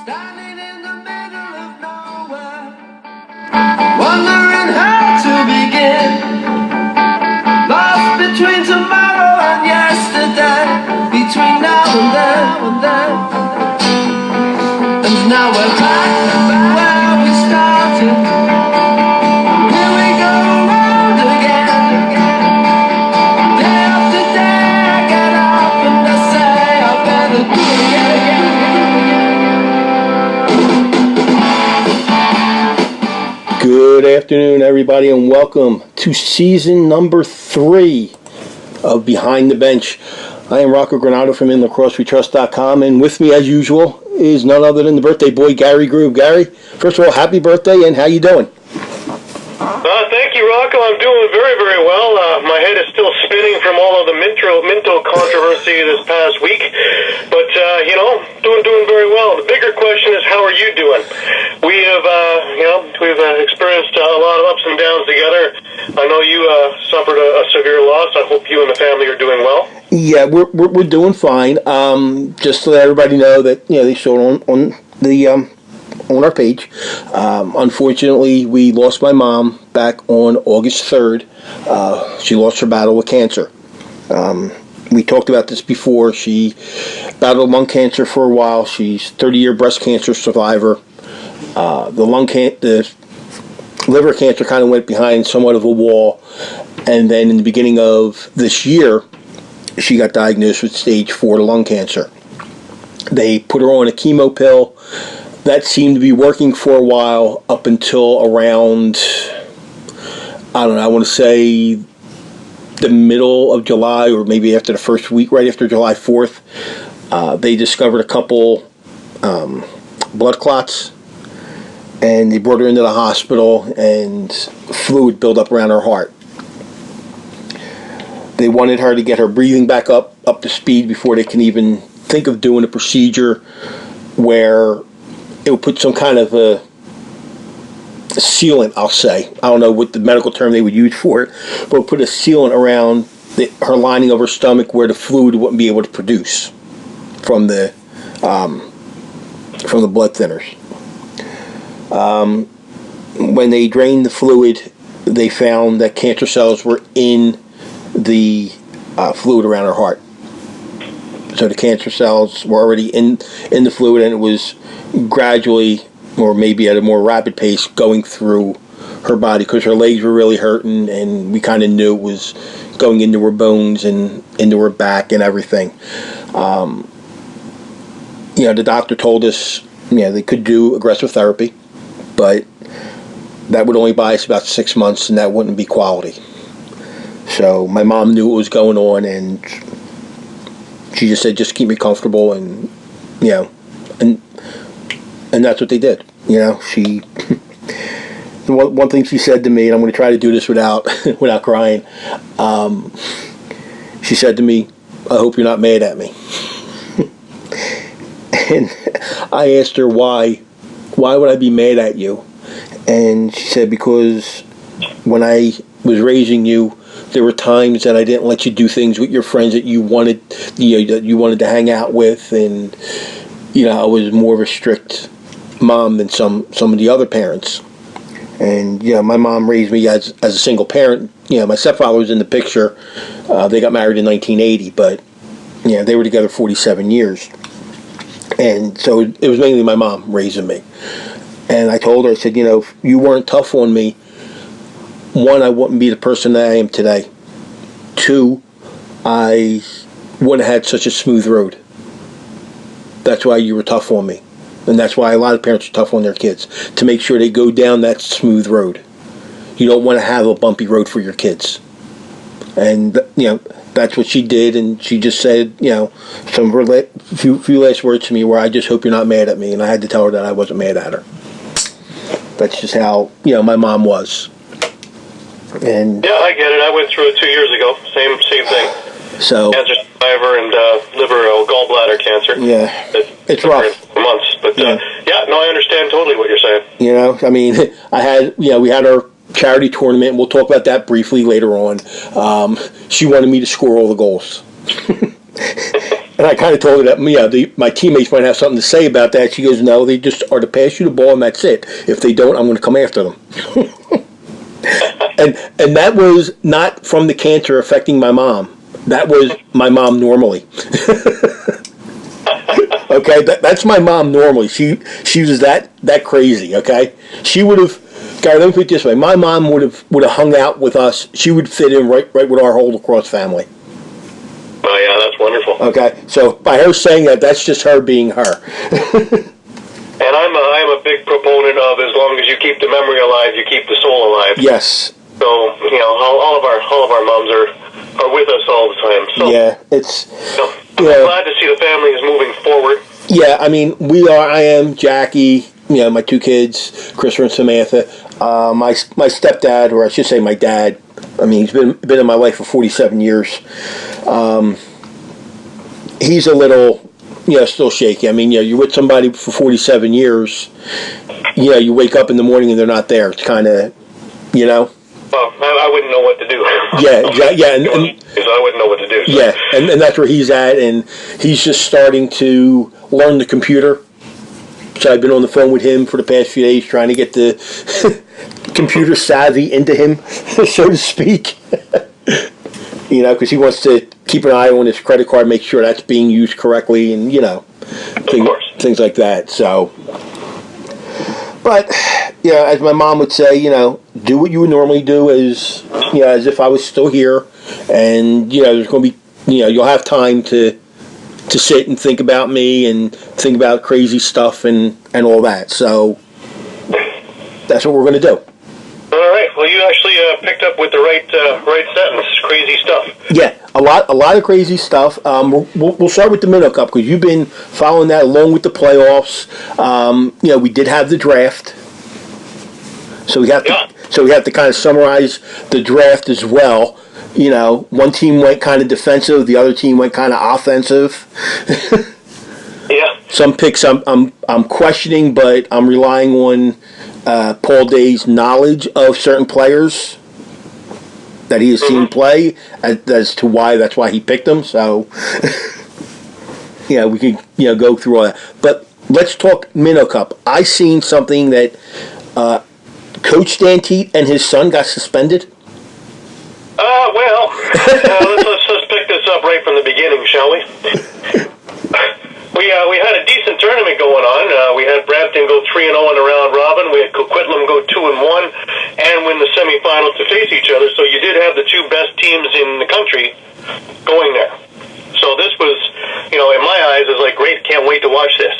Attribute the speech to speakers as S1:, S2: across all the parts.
S1: Standing in the middle of nowhere, wondering how to begin. Lost between tomorrow and yesterday, between now and then. And now we're back where we started. Here we go round again. Day after day I get up and I say I better do it again.
S2: Good afternoon, everybody, and welcome to season number 3 of Behind the Bench. I am Rocco Granado from InLacrosseWeTrust.com, and with me, as usual, is none other than the birthday boy, Gary Groove. Gary, first of all, happy birthday, and how you doing?
S3: Thank you, Rocco. I'm doing very, very well. My head is still spinning from all of the Minto controversy this past week, but doing very well. The bigger question is, how are you doing? We have, we've experienced a lot of ups and downs together. I know you suffered a severe loss. I hope you and the family are doing well.
S2: Yeah, we're doing fine. Just to let everybody know that they showed on our page. Unfortunately, we lost my mom back on August 3rd. She lost her battle with cancer. We talked about this before. She battled lung cancer for a while. She's 30-year breast cancer survivor. The liver cancer kind of went behind somewhat of a wall. And then in the beginning of this year, she got diagnosed with stage 4 lung cancer. They put her on a chemo pill. That seemed to be working for a while up until around, I want to say the middle of July, or maybe after the first week, right after July 4th. They discovered a couple blood clots, and they brought her into the hospital, and fluid built up around her heart. They wanted her to get her breathing back up to speed before they can even think of doing a procedure where it would put some kind of a sealant, I'll say. I don't know what the medical term they would use for it, but put a sealant around her lining of her stomach where the fluid wouldn't be able to produce from the blood thinners. When they drained the fluid, they found that cancer cells were in the fluid around her heart. So the cancer cells were already in the fluid, and it was gradually, or maybe at a more rapid pace, going through her body because her legs were really hurting, and we kind of knew it was going into her bones and into her back and everything. The doctor told us, they could do aggressive therapy, but that would only buy us about 6 months, and that wouldn't be quality. So my mom knew what was going on, and she just said, just keep me comfortable, and and that's what they did. She one thing she said to me, and I'm going to try to do this without crying. She said to me, "I hope you're not mad at me." And I asked her why would I be mad at you? And she said, because when I was raising you, there were times that I didn't let you do things with your friends that you wanted, that you wanted to hang out with, and I was more of a strict mom than some of the other parents. And my mom raised me as a single parent. My stepfather was in the picture. They got married in 1980, but they were together 47 years. And so it was mainly my mom raising me. And I told her, I said, if you weren't tough on me, 1, I wouldn't be the person that I am today. 2, I wouldn't have had such a smooth road. That's why you were tough on me. And that's why a lot of parents are tough on their kids, to make sure they go down that smooth road. You don't want to have a bumpy road for your kids. And, that's what she did, and she just said, some of her few last words to me were, I just hope you're not mad at me, and I had to tell her that I wasn't mad at her. That's just how, my mom was. And
S3: yeah, I get it. I went through it 2 years ago. Same thing.
S2: So
S3: cancer survivor and gallbladder cancer.
S2: Yeah, it's rough.
S3: For months, but I understand totally what you're saying.
S2: We had our charity tournament, and we'll talk about that briefly later on. She wanted me to score all the goals. And I kind of told her that, my teammates might have something to say about that. She goes, no, they just are to pass you the ball, and that's it. If they don't, I'm going to come after them. and that was not from the cancer affecting my mom. That was my mom normally. Okay, that's my mom normally. She was that crazy. Okay, she would have. God, let me put it this way: my mom would have hung out with us. She would fit in right with our whole lacrosse family.
S3: Oh yeah, that's wonderful.
S2: Okay, so by her saying that, that's just her being her.
S3: And I'm a big proponent of, as long as you keep the memory alive, you keep the soul alive.
S2: Yes.
S3: So all of our moms are with us all the time. So
S2: yeah, it's.
S3: I'm glad to see the family is moving forward.
S2: Yeah, I mean, we are. I am Jackie. My two kids, Christopher and Samantha. My stepdad, or I should say my dad. I mean, he's been in my life for 47 years. He's a little, still shaky. I mean, you're with somebody for 47 years. You wake up in the morning and they're not there. It's kind of, Well,
S3: I wouldn't know what to do.
S2: Yeah, and
S3: I wouldn't know what to do. So.
S2: Yeah, and that's where he's at, and he's just starting to learn the computer. So I've been on the phone with him for the past few days trying to get the computer savvy into him, so to speak. Because he wants to keep an eye on his credit card, make sure that's being used correctly, and, things like that. So, but, as my mom would say, do what you would normally do as if I was still here. And, there's going to be, you'll have time to sit and think about me and think about crazy stuff and all that. So that's what we're going to do.
S3: All right. Well, you actually picked up with the right sentence. Crazy stuff.
S2: Yeah, a lot of crazy stuff. We'll start with the Minto Cup because you've been following that along with the playoffs. We did have the draft, so we have to kind of summarize the draft as well. One team went kind of defensive, the other team went kind of offensive.
S3: Yeah.
S2: Some picks I'm questioning, but I'm relying on Paul Day's knowledge of certain players that he has seen play as to why that's why he picked them. So, we could go through all that. But let's talk Minto Cup. I seen something that Coach Dan Teat and his son got suspended.
S3: Let's pick this up right from the beginning, shall we? We had a decent tournament going on. We had Brampton go 3-0 in the round robin. We had Coquitlam go 2-1 and win the semifinals to face each other. So you did have the two best teams in the country going there. So this was, in my eyes, is like great. Can't wait to watch this.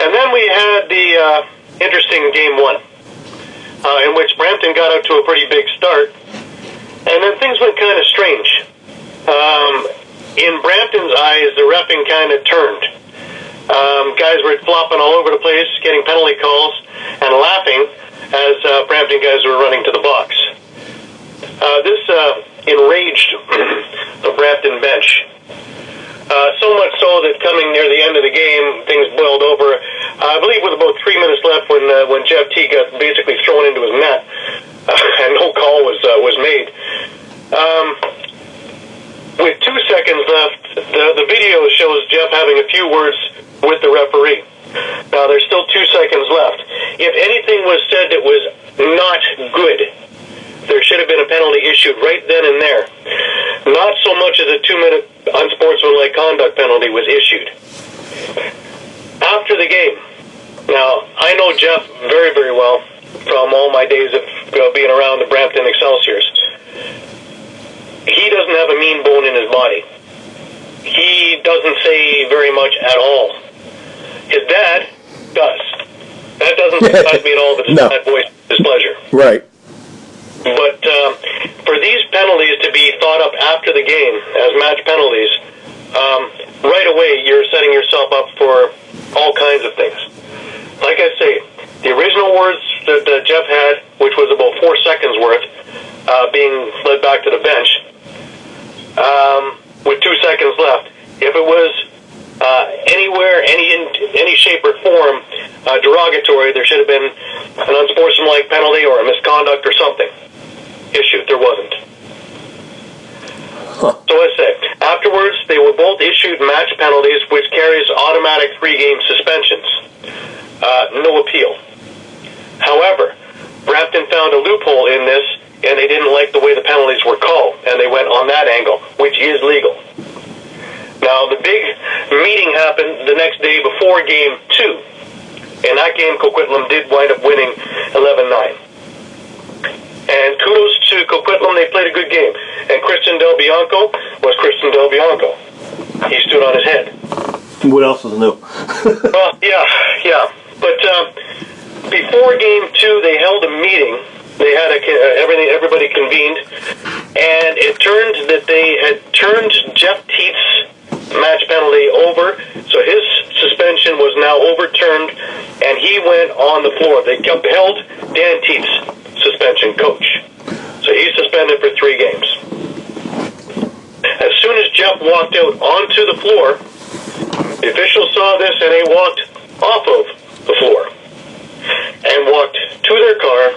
S3: And then we had the interesting game one, in which Brampton got out to a pretty big start. And then things went kind of strange. In Brampton's eyes, the reffing kind of turned. Guys were flopping all over the place, getting penalty calls, and laughing as Brampton guys were running to the box. This enraged the Brampton bench. So much so that coming near the end of the game, things boiled over. I believe with about 3 minutes left when Jeff T got basically thrown into his net, and no call was made. With 2 seconds left, the video shows Jeff having a few words with the referee. Now, there's still 2 seconds left. If anything was said that was not good, there should have been a penalty issued right then and there. Not so much as a 2-minute unsportsmanlike conduct penalty was issued. After the game, now, I know Jeff very, very well from all my days of being around the Brampton Excelsiors. He doesn't have a mean bone in his body. He doesn't say very much at all. His dad does. That doesn't surprise me at all that his dad voiced displeasure.
S2: Right.
S3: But for these penalties to be thought up after the game as match penalties, right away you're setting yourself up for all kinds of things. Like I say, the original words that Jeff had, which was about 4 seconds worth, being led back to the bench, with 2 seconds left. If it was anywhere, any shape or form derogatory, there should have been an unsportsmanlike penalty or a misconduct or something issued. There wasn't. So I say, Afterwards, they were both issued match penalties, which carries automatic 3-game suspensions. No appeal. However, Brampton found a loophole in this, and they didn't like the way the penalties were called, and they went on that angle, which is legal. Now, the big meeting happened the next day before Game 2. In that game, Coquitlam did wind up winning 11-9. And kudos to Coquitlam, they played a good game. And Christian Del Bianco was Christian Del Bianco. He stood on his head.
S2: What else is new?
S3: Well, yeah. But before Game 2, they held a meeting. They had everybody convened, and it turned that they had turned Jeff Teet's match penalty over, so his suspension was now overturned, and he went on the floor. They held Dan Teet's suspension coach, so he's suspended for 3 games. As soon as Jeff walked out onto the floor, the officials saw this, and they walked off of the floor and walked to their car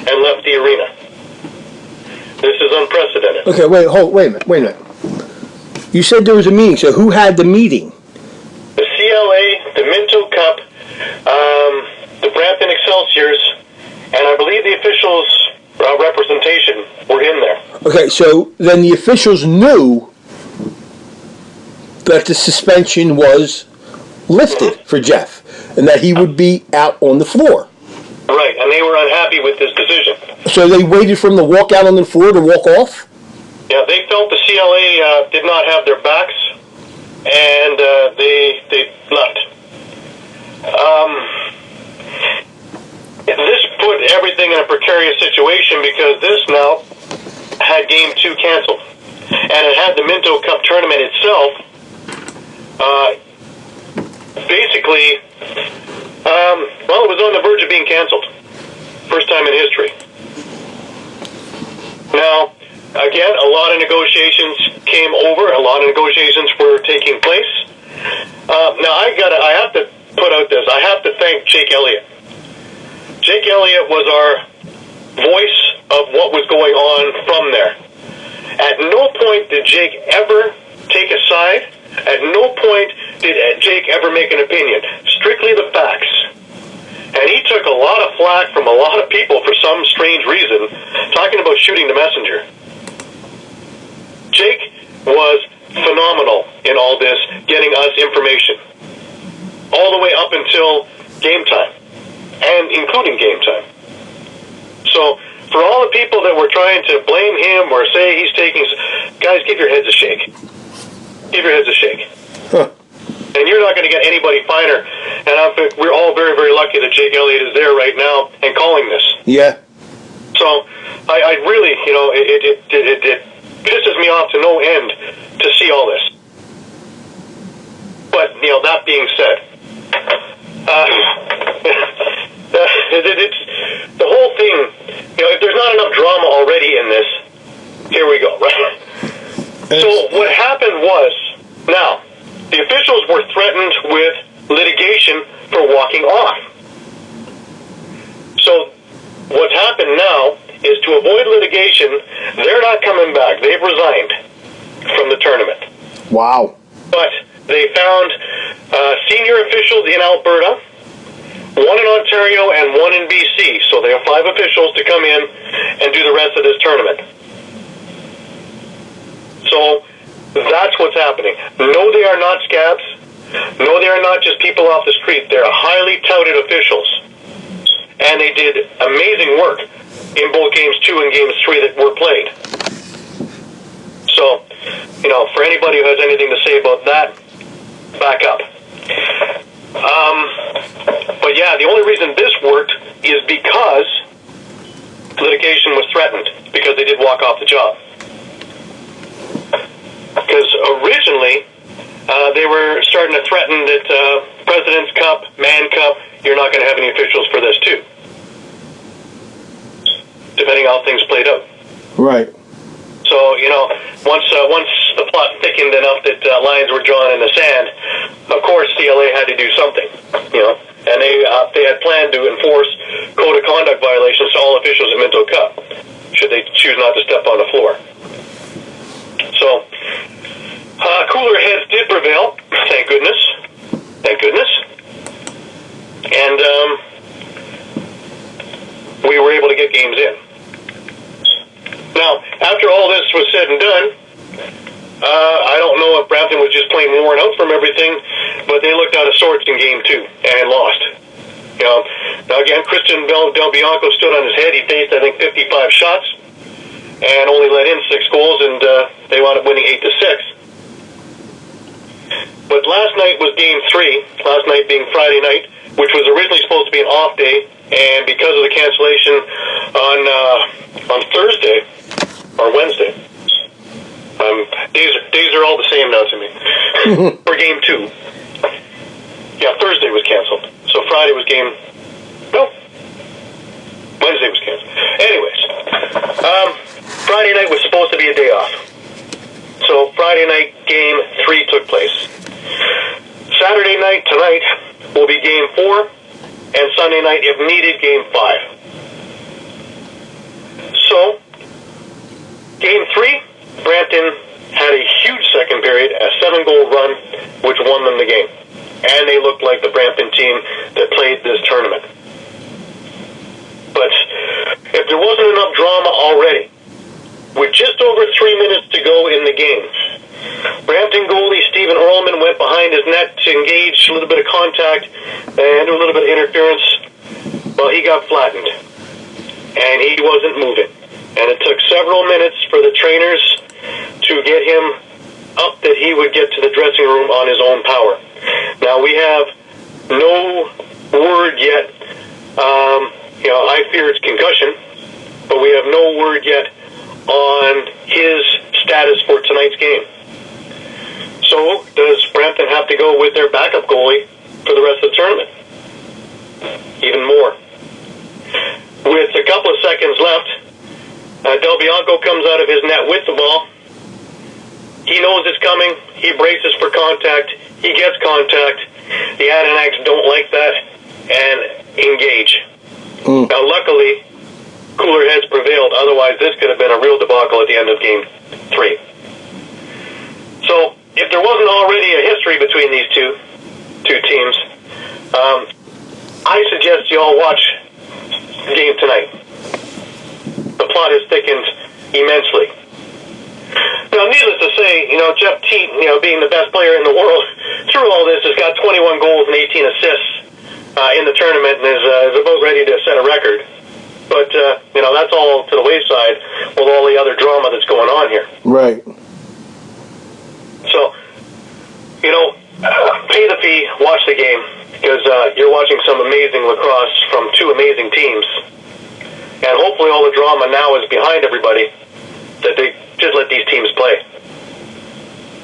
S3: and left the arena. This is unprecedented.
S2: Okay, wait a minute. You said there was a meeting, so who had the meeting?
S3: The CLA, the Minto Cup, the Brampton Excelsiors, and I believe the officials' representation were in there.
S2: Okay, so then the officials knew that the suspension was lifted for Jeff, and that he would be out on the floor.
S3: Right, and they were unhappy with this decision.
S2: So they waited for him to walk out on the floor to walk off?
S3: Yeah, they felt the CLA did not have their backs, and they left. This put everything in a precarious situation because this now had Game 2 canceled, and it had the Minto Cup tournament itself basically, it was on the verge of being canceled. First time in history. Now, again, a lot of negotiations came over. A lot of negotiations were taking place. Now, I have to put out this. I have to thank Jake Elliott. Jake Elliott was our voice of what was going on from there. At no point did Jake ever take a side. At no point did Jake ever make an opinion. Strictly the facts. And he took a lot of flack from a lot of people for some strange reason, talking about shooting the messenger. Jake was phenomenal in all this, getting us information. All the way up until game time. And including game time. So, for all the people that were trying to blame him or say he's taking... Guys, give your heads a shake. Give your heads a shake.
S2: Huh.
S3: And you're not going to get anybody finer. And we're all very, very lucky that Jake Elliott is there right now and calling this.
S2: Yeah.
S3: So, I really, it pisses me off to no end to see all this. But, that being said, it's the whole thing, if there's not enough drama already in this, here we go, right? So what happened was, now, the officials were threatened with litigation for walking off. So what's happened now is to avoid litigation, they're not coming back. They've resigned from the tournament.
S2: Wow.
S3: But they found senior officials in Alberta, one in Ontario and one in BC. So they have 5 officials to come in and do the rest of this tournament. So that's what's happening. No, they are not scabs. No, they are not just people off the street. They're highly touted officials. And they did amazing work in both Games 2 and Games 3 that were played. So, for anybody who has anything to say about that, back up. But yeah, the only reason this worked is because litigation was threatened, because they did walk off the job. Because originally, they were starting to threaten that President's Cup, Man Cup, you're not going to have any officials for this too. Depending on how things played out.
S2: Right.
S3: So, once the plot thickened enough that lines were drawn in the sand, of course CLA had to do something, and they had planned to enforce code of conduct violations to all officials at Minto Cup, should they choose not to step on the floor. So, Cooler heads did prevail, thank goodness. Thank goodness. And we were able to get games in. Now, after all this was said and done, I don't know if Brampton was just plain worn out from everything, but they looked out of sorts in Game 2 and lost. You know, now again, Christian Del Bianco stood on his head. He faced, I think, 55 shots and only let in 6 goals, and they wound up winning 8-6. But last night was Game 3, last night being Friday night, which was originally supposed to be an off day, and because of the cancellation on Thursday, or Wednesday, days are all the same now to me, for Game 2. Yeah, Thursday was canceled. So Friday was Wednesday was canceled. Anyways, Friday night was supposed to be a day off. So Friday night, Game 3 took place. Saturday night, tonight, will be Game 4, and Sunday night, if needed, Game 5. So, Game 3, Brampton had a huge second period, a 7-goal run, which won them the game. And they looked like the Brampton team that played this tournament. But if there wasn't enough drama already, with just over 3 minutes to go in the game, Brampton goalie Stephen Earlman went behind his net to engage a little bit of contact and do a little bit of interference. Well, he got flattened, and he wasn't moving. And it took several minutes for the trainers to get him up that he would get to the dressing room on his own power. Now, we have no word yet. I fear it's concussion, but we have no word yet on his status for tonight's game. So, does Brampton have to go with their backup goalie for the rest of the tournament? Even more. With a couple of seconds left, Del Bianco comes out of his net with the ball. He knows it's coming. He braces for contact. He gets contact. The Adirondacks don't like that and engage. Now, luckily, cooler heads prevailed. Otherwise, this could have been a real debacle at the end of Game 3. So, if there wasn't already a history between these two teams, I suggest you all watch the game tonight. The plot has thickened immensely. Now, needless to say, Jeff Teat, being the best player in the world through all this, has got 21 goals and 18 assists in the tournament and is about ready to set a record. But, that's all to the wayside with all the other drama that's going on here.
S2: Right.
S3: So, pay the fee, watch the game, because you're watching some amazing lacrosse from two amazing teams. And hopefully all the drama now is behind everybody, that they just let these teams play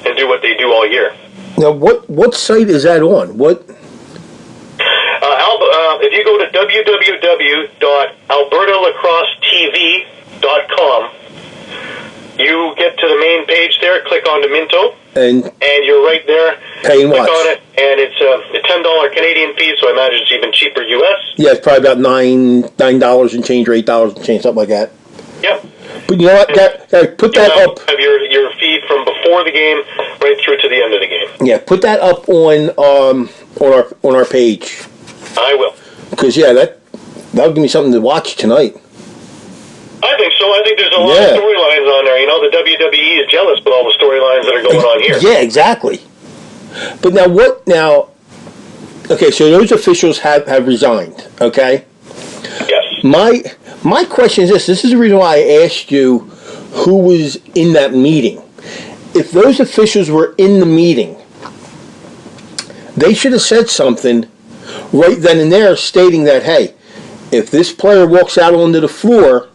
S3: and do what they do all year.
S2: Now, what site is that on? What?
S3: If you go to www.albertalacrossetv.com, you get to the main page there, click on the Minto, and you're right there.
S2: Pay and
S3: click
S2: watch.
S3: on it, and it's a $10 Canadian fee, so I imagine it's even cheaper US.
S2: Yeah, it's probably about $9 and change or $8 and change, something like that.
S3: Yep.
S2: But you know what? Put that up.
S3: Have your feed from before the game right through to the end of the game.
S2: Yeah, put that up on our page.
S3: I will.
S2: Because that'll give me something to watch tonight.
S3: I think so. I think there's a lot of storylines on there. The WWE is jealous with all the storylines that are going on here.
S2: Yeah, exactly. But now, okay, so those officials have resigned, okay?
S3: Yes.
S2: My question is this. This is the reason why I asked you who was in that meeting. If those officials were in the meeting, they should have said something right then and there stating that, hey, if this player walks out onto the floor,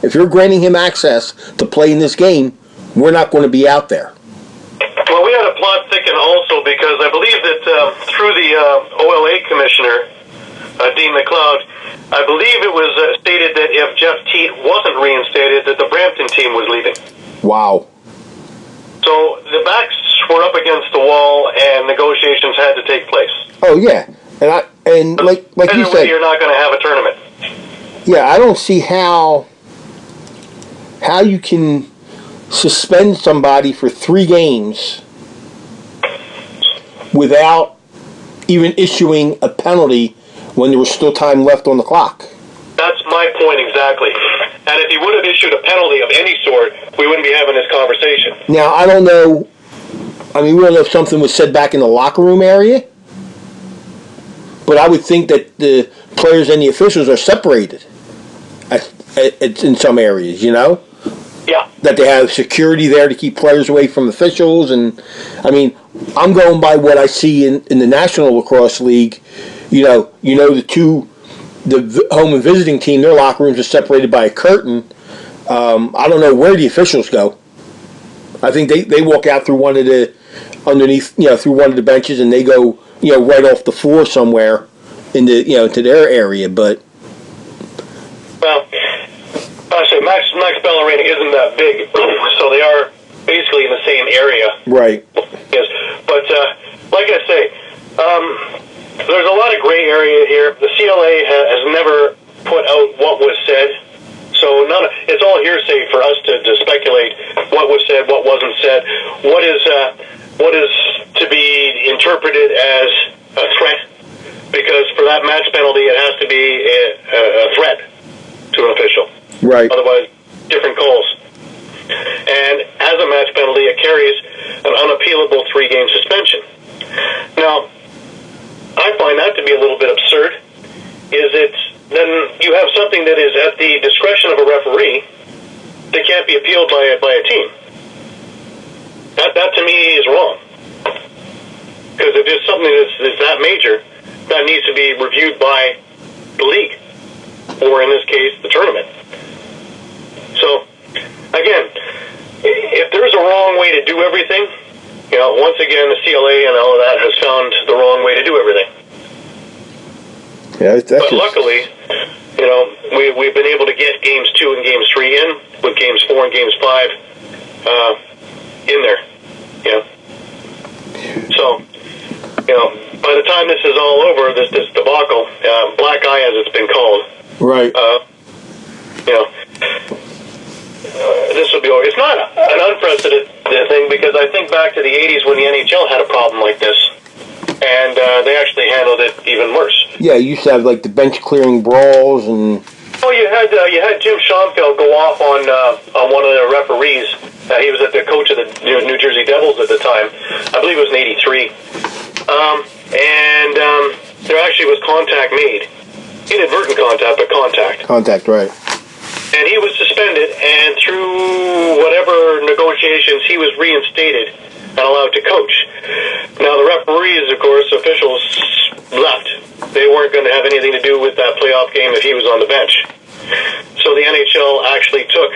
S2: if you're granting him access to play in this game, we're not going to be out there.
S3: Well, we had a plot thicken also because I believe that through the OLA commissioner, Dean McLeod, I believe it was stated that if Jeff Teat wasn't reinstated, that the Brampton team was leaving.
S2: Wow.
S3: So the backs were up against the wall, and negotiations had to take place.
S2: Oh yeah, and like you said,
S3: you're not going to have a tournament.
S2: Yeah, I don't see how you can suspend somebody for 3 games without even issuing a penalty when there was still time left on the clock.
S3: That's my point exactly. And if he would have issued a penalty of any sort, we wouldn't be having this conversation.
S2: Now, I don't know. I mean, we don't know if something was said back in the locker room area, but I would think that the players and the officials are separated in some areas, you know?
S3: Yeah.
S2: That they have security there to keep players away from officials. And, I mean, I'm going by what I see in the National Lacrosse League. You know the home and visiting team, their locker rooms are separated by a curtain. I don't know where the officials go. I think they walk out through one of the through one of the benches, and they go right off the floor somewhere into to their area. But
S3: well, actually, Max Bellarmine isn't that big, so they are basically in the same area.
S2: Right.
S3: Yes, but like I say, there's a lot of gray area here. The CLA has never put out what was said, so it's all hearsay for us to speculate what was said, what wasn't said, what is to be interpreted as a threat, because for that match penalty it has to be a threat to an official.
S2: Right.
S3: Otherwise, different calls. And as a match penalty, it carries an unappealable 3-game suspension. Now, I find that to be a little bit absurd. Then you have something that is at the discretion of a referee that can't be appealed by a team. That to me is wrong. Because if it's something that's that major, that needs to be reviewed by the league, or in this case, the tournament. So, again, if there's a wrong way to do everything, once again, the CLA and all of that has found the wrong way to do everything.
S2: Yeah,
S3: but luckily, we've been able to get games 2 and games 3 in, with games 4 and games 5 in there. So, by the time this is all over, this debacle, black eye as it's been called.
S2: Right.
S3: This will be over. It's not an unprecedented thing, because I think back to the 80s when the NHL had a problem like this, and they actually handled it even worse.
S2: Yeah, you used to have like the bench clearing brawls and.
S3: Oh, you had Jim Schoenfeld go off on one of the referees. He was the coach of the New Jersey Devils at the time. I believe it was in '83, and there actually was contact made, inadvertent contact, but contact.
S2: Contact, right.
S3: And he was suspended, and through whatever negotiations, he was reinstated and allowed to coach. Now, the referees, of course, officials left. They weren't going to have anything to do with that playoff game if he was on the bench. So the NHL actually took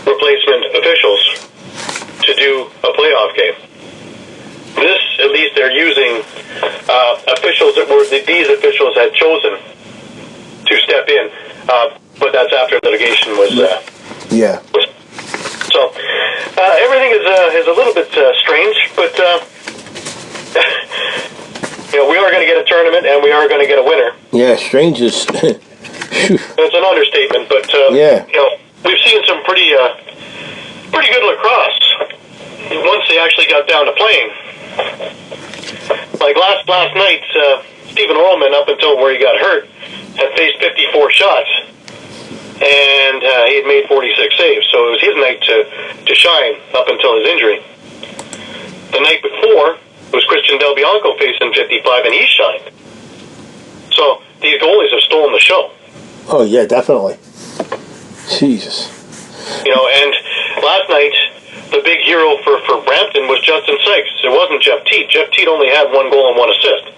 S3: replacement officials to do a playoff game. This, at least, they're using officials these officials had chosen to step in. But that's after litigation was.
S2: Yeah.
S3: So everything is a little bit strange, but we are going to get a tournament and we are going to get a winner.
S2: Yeah, strange is.
S3: It's an understatement, but
S2: yeah.
S3: We've seen some pretty good lacrosse once they actually got down to playing. Like last night, Stephen Orlman, up until where he got hurt, had faced 54 shots. And he had made 46 saves, so it was his night to shine up until his injury. The night before was Christian Del Bianco facing 55, and he shined. So these goalies have stolen the show.
S2: Oh yeah, definitely. Jesus.
S3: And last night the big hero for Brampton was Justin Sykes. It wasn't Jeff Teat. Jeff Teat only had 1 goal and 1 assist.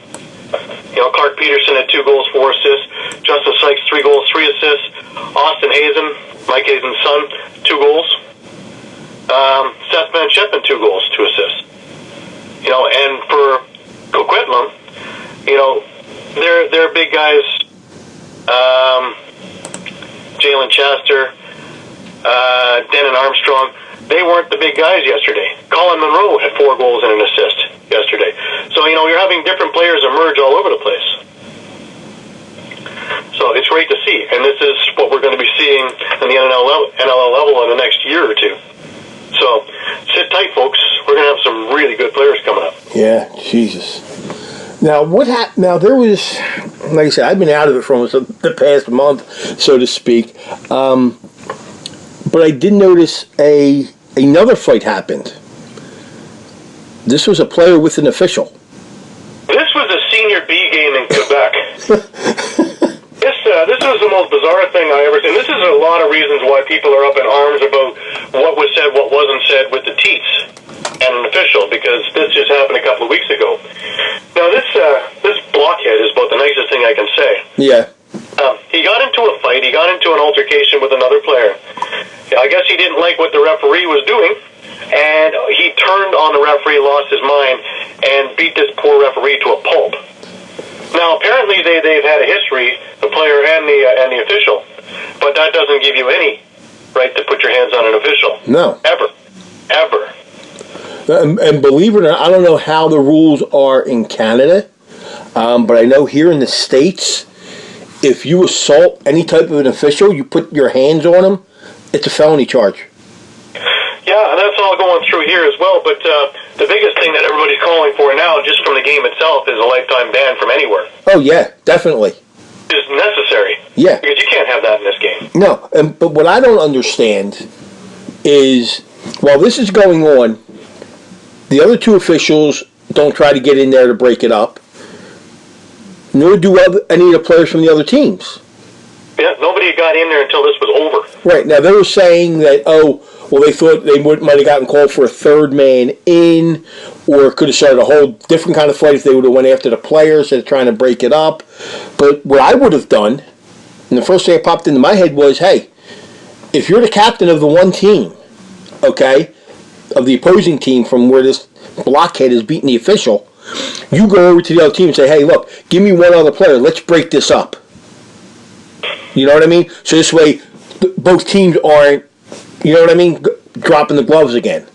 S3: Clark Peterson had 2 goals, 4 assists. Justin Sykes, 3 goals, 3 assists. Austin Hazen, Mike Hazen's son, 2 goals. Seth Van Scheppen, 2 goals, 2 assists. And for Coquitlam, they're big guys. Jalen Chester, Denon Armstrong, they weren't the big guys yesterday. Colin Monroe had 4 goals and an assist yesterday. So, you're having different players emerge all over the place. So it's great to see. And this is what we're going to be seeing in the NLL level in the next year or two. So sit tight, folks. We're going to have some really good players coming up.
S2: Yeah, Jesus. Now, Now, there was, like I said, I've been out of it for almost the past month, so to speak. But I did notice another fight happened. This was a player with an official.
S3: This was a senior B game in Quebec. This was the most bizarre thing I ever seen. This is a lot of reasons why people are up in arms about what was said, what wasn't said with the teats and an official, because this just happened a couple of weeks ago. Now, this blockhead is about the nicest thing I can say.
S2: Yeah.
S3: He got into a fight. He got into an altercation with another player. I guess he didn't like what the referee was doing, and he turned on the referee, lost his mind, and beat this poor referee to a pulp. Now, apparently they've had a history, the player and the official, but that doesn't give you any right to put your hands on an official.
S2: No.
S3: Ever.
S2: And believe it or not, I don't know how the rules are in Canada, but I know here in the States, if you assault any type of an official, you put your hands on him, it's a felony charge.
S3: Yeah, and that's all going through here as well, but the biggest thing that everybody's calling for now, just from the game itself, is a lifetime ban from anywhere.
S2: Oh, yeah, definitely.
S3: Is necessary.
S2: Yeah.
S3: Because you can't have that in this game.
S2: No, but what I don't understand is, while this is going on, the other two officials don't try to get in there to break it up, nor do any of the players from the other teams.
S3: Yeah, nobody got in there until this was over.
S2: Right, now they were saying that, they thought they might have gotten called for a third man in, or could have started a whole different kind of fight if they would have went after the players instead of trying to break it up. But what I would have done, and the first thing that popped into my head was, hey, if you're the captain of the one team, okay, of the opposing team from where this blockhead is beating the official, you go over to the other team and say, hey, look, give me one other player. Let's break this up. You know what I mean? So this way, both teams aren't, you know what I mean, dropping the gloves again.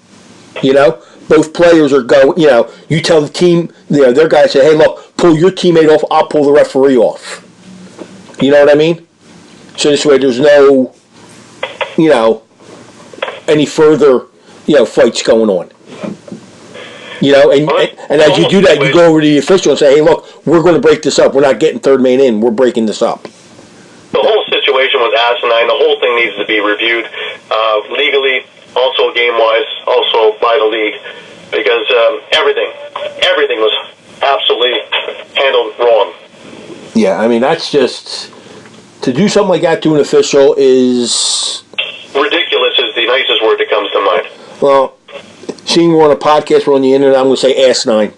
S2: You know? Both players are going, you tell the team, their guys say, hey, look, pull your teammate off, I'll pull the referee off. You know what I mean? So this way there's no, any further, fights going on. And as you do that, you go over to the official and say, hey, look, we're going to break this up. We're not getting third man in. We're breaking this up.
S3: The whole situation was asinine. The whole thing needs to be reviewed legally, also game-wise, also by the league, because everything was absolutely handled wrong.
S2: Yeah, I mean, that's just, to do something like that to an official is...
S3: ridiculous is the nicest word that comes to mind.
S2: Well, seeing we're on a podcast, we're on the internet, I'm going to say asinine.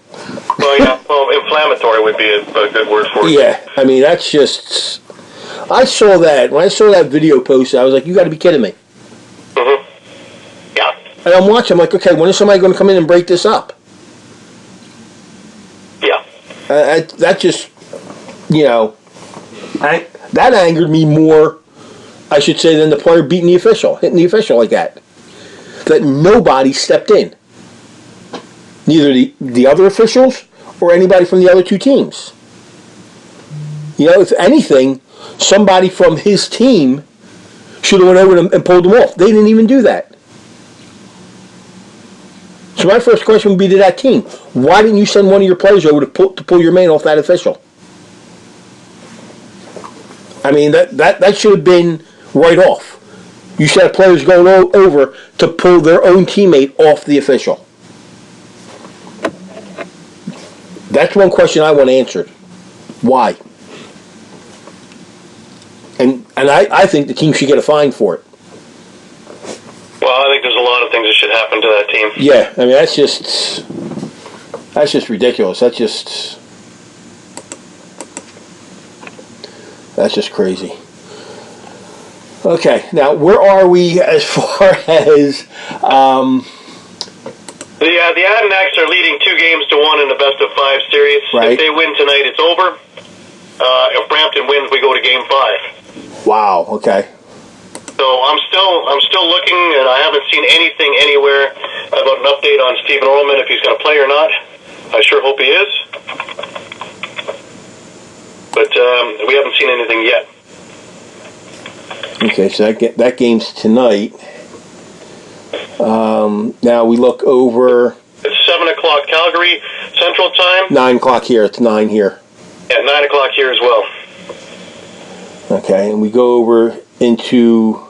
S3: Well, yeah, inflammatory would be a good word for it.
S2: Yeah, I mean, that's just... When I saw that video post, I was like, you got to be kidding me.
S3: Mm-hmm. Yeah.
S2: And I'm watching, I'm like, okay, when is somebody going to come in and break this up?
S3: Yeah.
S2: That just, that angered me more, I should say, than the player hitting the official like that. That nobody stepped in. Neither the other officials or anybody from the other two teams. If anything, somebody from his team should have went over and pulled him off. They didn't even do that. So my first question would be to that team: why didn't you send one of your players over to pull your man off that official? I mean, that should have been right off. You should have players going over to pull their own teammate off the official. That's one question I want answered. Why? And I think the team should get a fine for it.
S3: Well, I think there's a lot of things that should happen to that team.
S2: Yeah, I mean, that's just ridiculous. That's just crazy. Okay, now where are we as far as
S3: the Adirondacks are leading 2-1 in the best-of-5 series.
S2: Right.
S3: If they win tonight, it's over. If Brampton wins, we go to Game 5.
S2: Wow. Okay.
S3: So I'm still looking, and I haven't seen anything anywhere about an update on Stephen Orlman, if he's going to play or not. I sure hope he is. But we haven't seen anything yet.
S2: Okay, so that game's tonight. Now we look over.
S3: It's 7 o'clock Calgary Central Time.
S2: 9 o'clock here. It's 9 here.
S3: Yeah, 9 o'clock here as well.
S2: Okay, and we go over into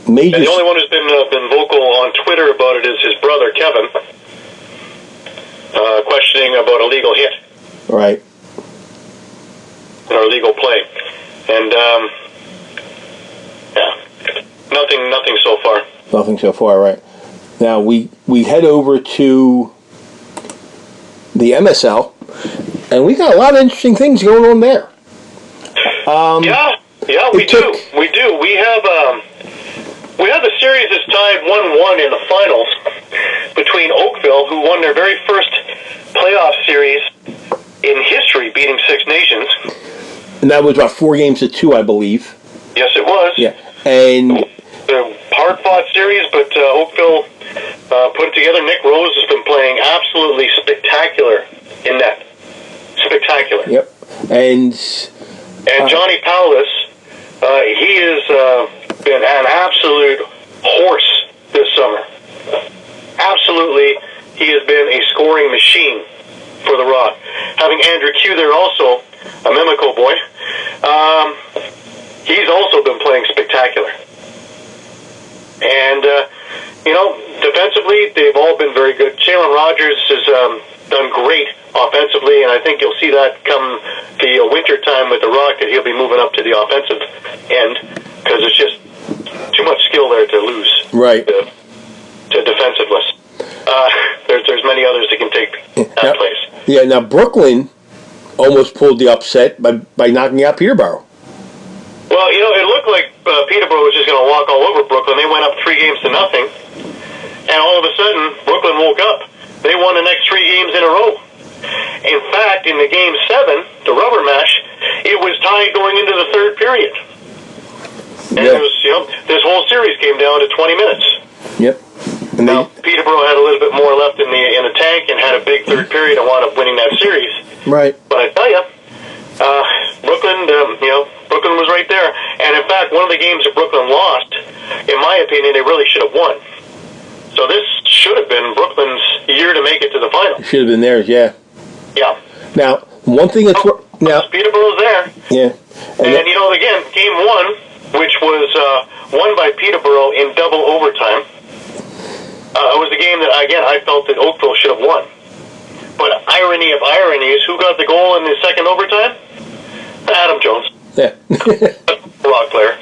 S2: major.
S3: And the only one who's been vocal on Twitter about it is his brother Kevin, questioning about a legal hit.
S2: Right.
S3: Or legal play, and nothing so far.
S2: Nothing so far, right? Now we head over to the MSL, and we got a lot of interesting things going on there. We do. We have the series that's tied 1-1 in the finals between Oakville, who won their very first playoff series in history, beating Six Nations. And that was about 4-2, I believe.
S3: Yes, it was.
S2: Yeah, and
S3: the hard-fought series, but Oakville put it together. Nick Rose has been playing absolutely spectacular in that. Spectacular.
S2: Yep. And
S3: Johnny Paulus, he has been an absolute horse this summer. Absolutely, he has been a scoring machine for the Rock. Having Andrew Q there also, a Mimico boy, he's also been playing spectacular. And, defensively, they've all been very good. Jalen Rogers has done great offensively, and I think you'll see that come the winter time with the Rock, that he'll be moving up to the offensive end, because there's just too much skill there to lose.
S2: Right.
S3: To defensiveness. There's many others that can take that place.
S2: Yeah, now Brooklyn almost pulled the upset by knocking out Peterborough.
S3: Well, it looked like Peterborough was just going to walk all over Brooklyn. They went up 3-0, and all of a sudden, Brooklyn woke up. They won the next 3 games in a row. In fact, in the Game 7, the rubber match, it was tied going into the third period. And it was, this whole series came down to 20 minutes.
S2: Yep. And
S3: now, Peterborough had a little bit more left in the tank and had a big third period and wound up winning that series.
S2: Right.
S3: But I tell you, Brooklyn, Brooklyn was right there. And in fact, one of the games that Brooklyn lost, in my opinion, they really should have won. So this should have been Brooklyn's year to make it to the final.
S2: Should have been theirs, yeah.
S3: Yeah.
S2: Now, one thing that's now
S3: Peterborough's there.
S2: Yeah.
S3: And again, Game 1, which was won by Peterborough in double overtime, was the game that, again, I felt that Oakville should have won. But irony of ironies, who got the goal in the second overtime? Adam Jones.
S2: Yeah.
S3: Rock player.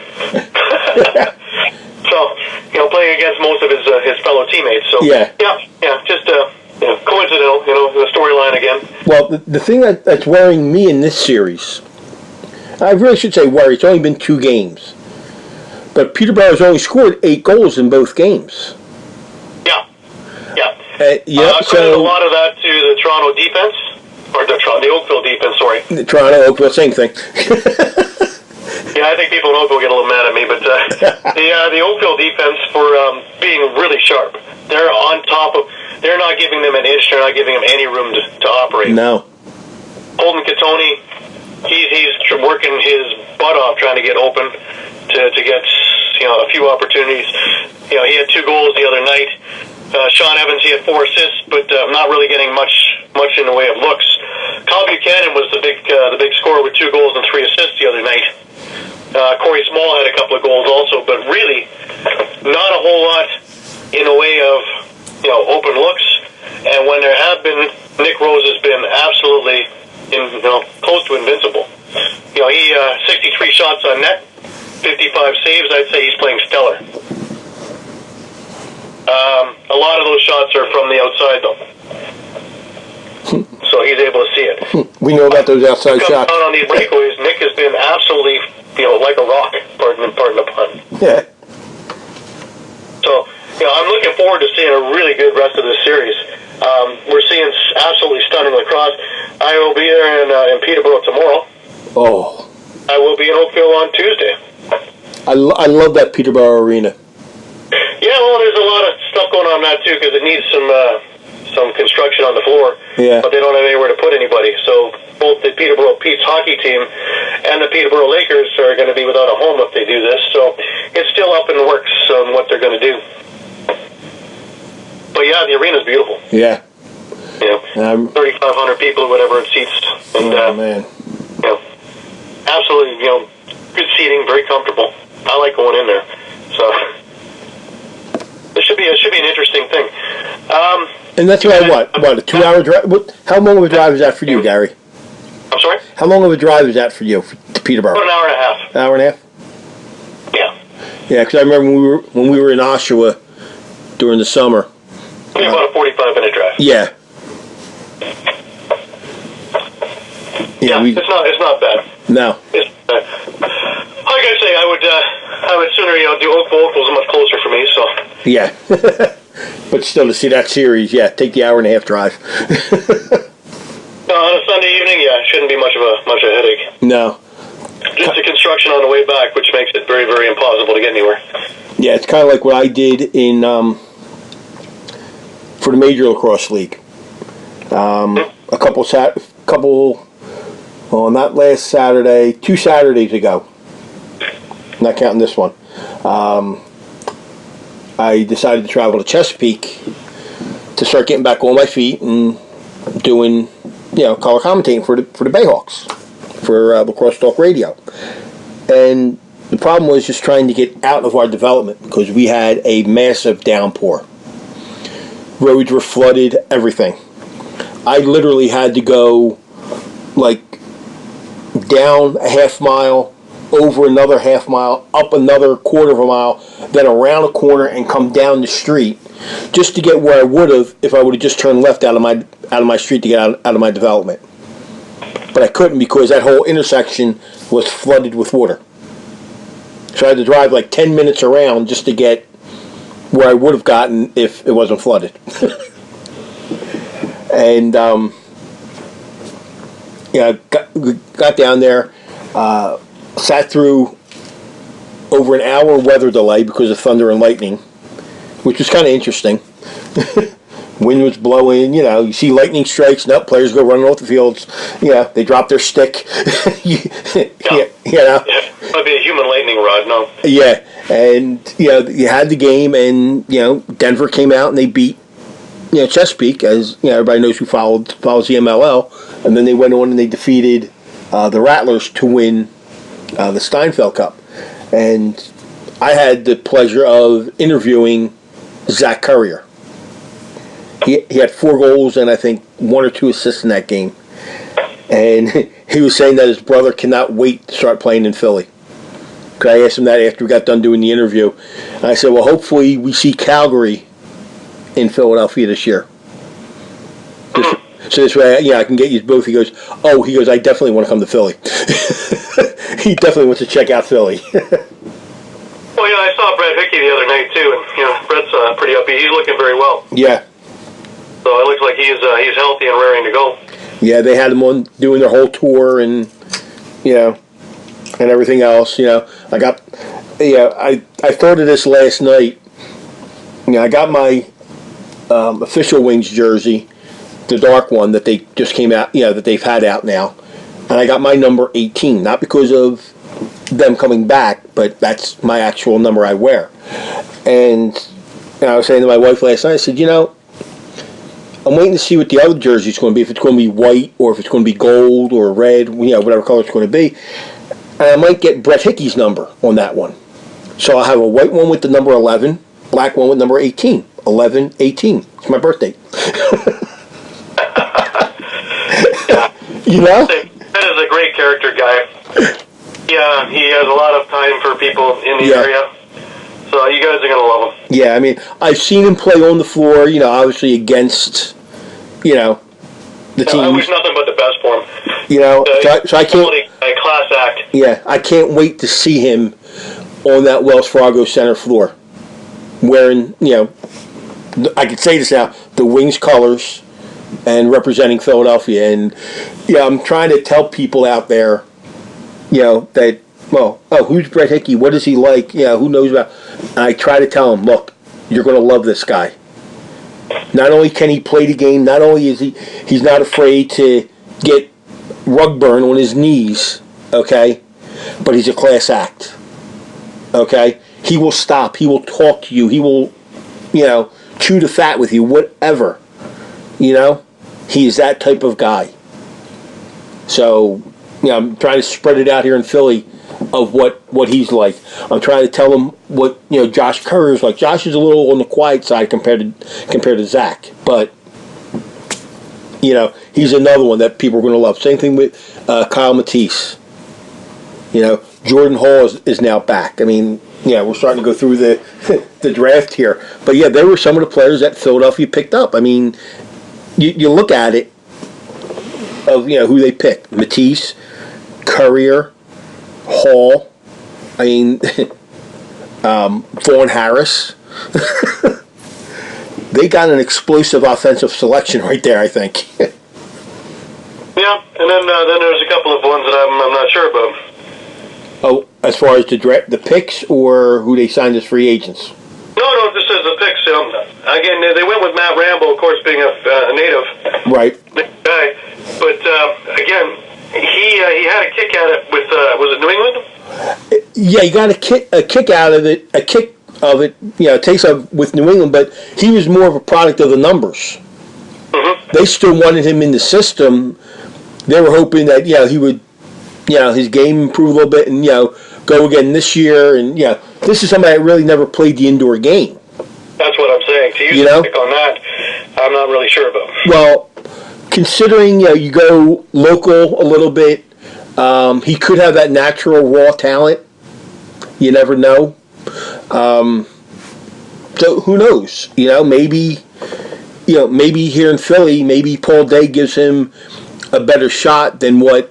S3: So, playing against most of his fellow teammates. So, just coincidental, the storyline again.
S2: Well, the thing that's worrying me in this series, I really should say worry, it's only been 2 games. But Peterborough has only scored 8 goals in both games.
S3: Yeah.
S2: I
S3: credit a lot of that to the Toronto defense, or the Oakville defense, sorry.
S2: The Toronto, Oakville, same thing.
S3: Yeah, I think people in Oakville get a little mad at me, but the Oakville defense for being really sharp. They're on top of. They're not giving them an inch. They're not giving them any room to operate.
S2: No.
S3: Holden Catoni, he's working his butt off trying to get open to get a few opportunities. He had 2 goals the other night. Sean Evans, he had 4 assists, but not really getting much in the way of looks. Kyle Buchanan was the big scorer with 2 goals and 3 assists the other night. Corey Small had a couple of goals also, but really not a whole lot in the way of open looks. And when there have been, Nick Rose has been absolutely close to invincible. He 63 shots on net, 55 saves. I'd say he's playing stellar. A lot of those shots are from the outside, though. So he's able to see it.
S2: We know about those outside shots.
S3: Down on these breakaways, Nick has been absolutely, like a rock. Pardon the pun.
S2: Yeah.
S3: So, I'm looking forward to seeing a really good rest of this series. We're seeing absolutely stunning lacrosse. I will be there in Peterborough tomorrow.
S2: Oh.
S3: I will be in Oakville on Tuesday.
S2: I love that Peterborough arena.
S3: Yeah, well, there's a lot of stuff going on that too, because it needs some construction on the floor.
S2: Yeah.
S3: But they don't have anywhere to put anybody. So both the Peterborough Pete's hockey team and the Peterborough Lakers are going to be without a home if they do this. So it's still up in the works on what they're going to do. But yeah, the arena's beautiful.
S2: Yeah.
S3: You know, 3,500 people or whatever it seats, and
S2: man,
S3: you know, absolutely, you know, good seating, very comfortable. I like going in there, so it should be an interesting thing.
S2: And that's what a 2-hour drive. How long of a drive is that for you, Gary?
S3: I'm sorry?
S2: How long of a drive is that for you to Peterborough?
S3: About an hour and a half.
S2: Hour and a half?
S3: Yeah.
S2: Yeah, because I remember when we were in Oshawa during the summer.
S3: About a 45-minute drive.
S2: Yeah.
S3: Yeah, it's not bad.
S2: No.
S3: It's, like I say, I would sooner do Oakville. Oakville's much closer for me. So.
S2: Yeah. But still, to see that series, yeah, take the hour and a half drive.
S3: On a Sunday evening, yeah, it shouldn't be much of a headache.
S2: No.
S3: Just the construction on the way back, which makes it very, very impossible to get anywhere.
S2: Yeah, it's kind of like what I did in for the Major Lacrosse League. Not last Saturday, 2 Saturdays ago. Not counting this one. I decided to travel to Chesapeake to start getting back on my feet and doing, color commentating for the Bayhawks for Lacrosse Talk Radio. And the problem was just trying to get out of our development because we had a massive downpour. Roads were flooded, everything. I literally had to go down a half mile, over another half mile, up another quarter of a mile, then around a corner and come down the street just to get where I would have if I would have just turned left out of my street to get out of my development. But I couldn't because that whole intersection was flooded with water. So I had to drive 10 minutes around just to get where I would have gotten if it wasn't flooded. And got down there, sat through over an hour weather delay because of thunder and lightning, which was kind of interesting. Wind was blowing, you see lightning strikes, and players go running off the fields. They drop their stick.
S3: Yeah, might be a human lightning rod, no.
S2: Yeah, and you had the game, and Denver came out and they beat Chesapeake, as everybody knows who follows the MLL, and then they went on and they defeated the Rattlers to win the Steinfeld Cup. And I had the pleasure of interviewing Zach Currier. He had 4 goals and I think 1 or 2 assists in that game. And he was saying that his brother cannot wait to start playing in Philly. I asked him that after we got done doing the interview. And I said, well, hopefully we see Calgary in Philadelphia this year. So this way, I can get you both. He goes, I definitely want to come to Philly. He definitely wants to check out Philly.
S3: Well, I saw Brad Hickey the other night too, and Brett's pretty upbeat. He's looking very well.
S2: Yeah.
S3: So it looks like he's healthy and raring to go.
S2: Yeah, they had him on doing their whole tour and and everything else. I thought of this last night. I got my official Wings jersey, the dark one that they just came out, that they've had out now. And I got my number 18, not because of them coming back, but that's my actual number I wear. And I was saying to my wife last night, I said, I'm waiting to see what the other jersey's going to be, if it's going to be white or if it's going to be gold or red, whatever color it's going to be. And I might get Brett Hickey's number on that one. So I'll have a white one with the number 11, black one with number 18. 11, 18. It's my birthday.
S3: That is a great character guy. Yeah, he has a lot of time for people in the area. So you guys are going to love him.
S2: Yeah, I've seen him play on the floor, obviously against, the team.
S3: I wish nothing but the best for him.
S2: So I can't...
S3: A class act.
S2: Yeah, I can't wait to see him on that Wells Fargo Center floor. Wearing, I can say this now, the Wings colors and representing Philadelphia. And, I'm trying to tell people out there, that, who's Brett Hickey? What is he like? Who knows about... And I try to tell them, look, you're going to love this guy. Not only can he play the game, not only is he's not afraid to get rug burn on his knees, okay? But he's a class act, okay? He will stop. He will talk to you. He will chew the fat with you, whatever. He's that type of guy. So, I'm trying to spread it out here in Philly of what he's like. I'm trying to tell him what Josh Kerr is like. Josh is a little on the quiet side compared to Zach, but he's another one that people are going to love. Same thing with Kyle Matisse. Jordan Hall is now back. I mean, we're starting to go through the the draft here, but there were some of the players that Philadelphia picked up. I mean, you look at it of who they picked: Matisse, Courier, Hall. I mean, Vaughn Harris. They got an explosive offensive selection right there, I think.
S3: Yeah, and then there's a couple of ones that I'm not sure about.
S2: Oh, as far as the picks or who they signed as free agents?
S3: No, this is the picks. Again, they went with Matt Rambo, of course, being a native.
S2: Right.
S3: Guy. But, again, he had a kick at it with, was it New England?
S2: Yeah, he got a kick out of it, takes up with New England, but he was more of a product of the numbers. Mm-hmm. They still wanted him in the system. They were hoping that, he would, his game improve a little bit and, go again this year. And, this is somebody that really never played the indoor game.
S3: That's what I'm saying. To use a pick on that, I'm not really sure about.
S2: Well, considering, you go local a little bit, he could have that natural raw talent. You never know. So who knows? Maybe here in Philly, maybe Paul Day gives him a better shot than what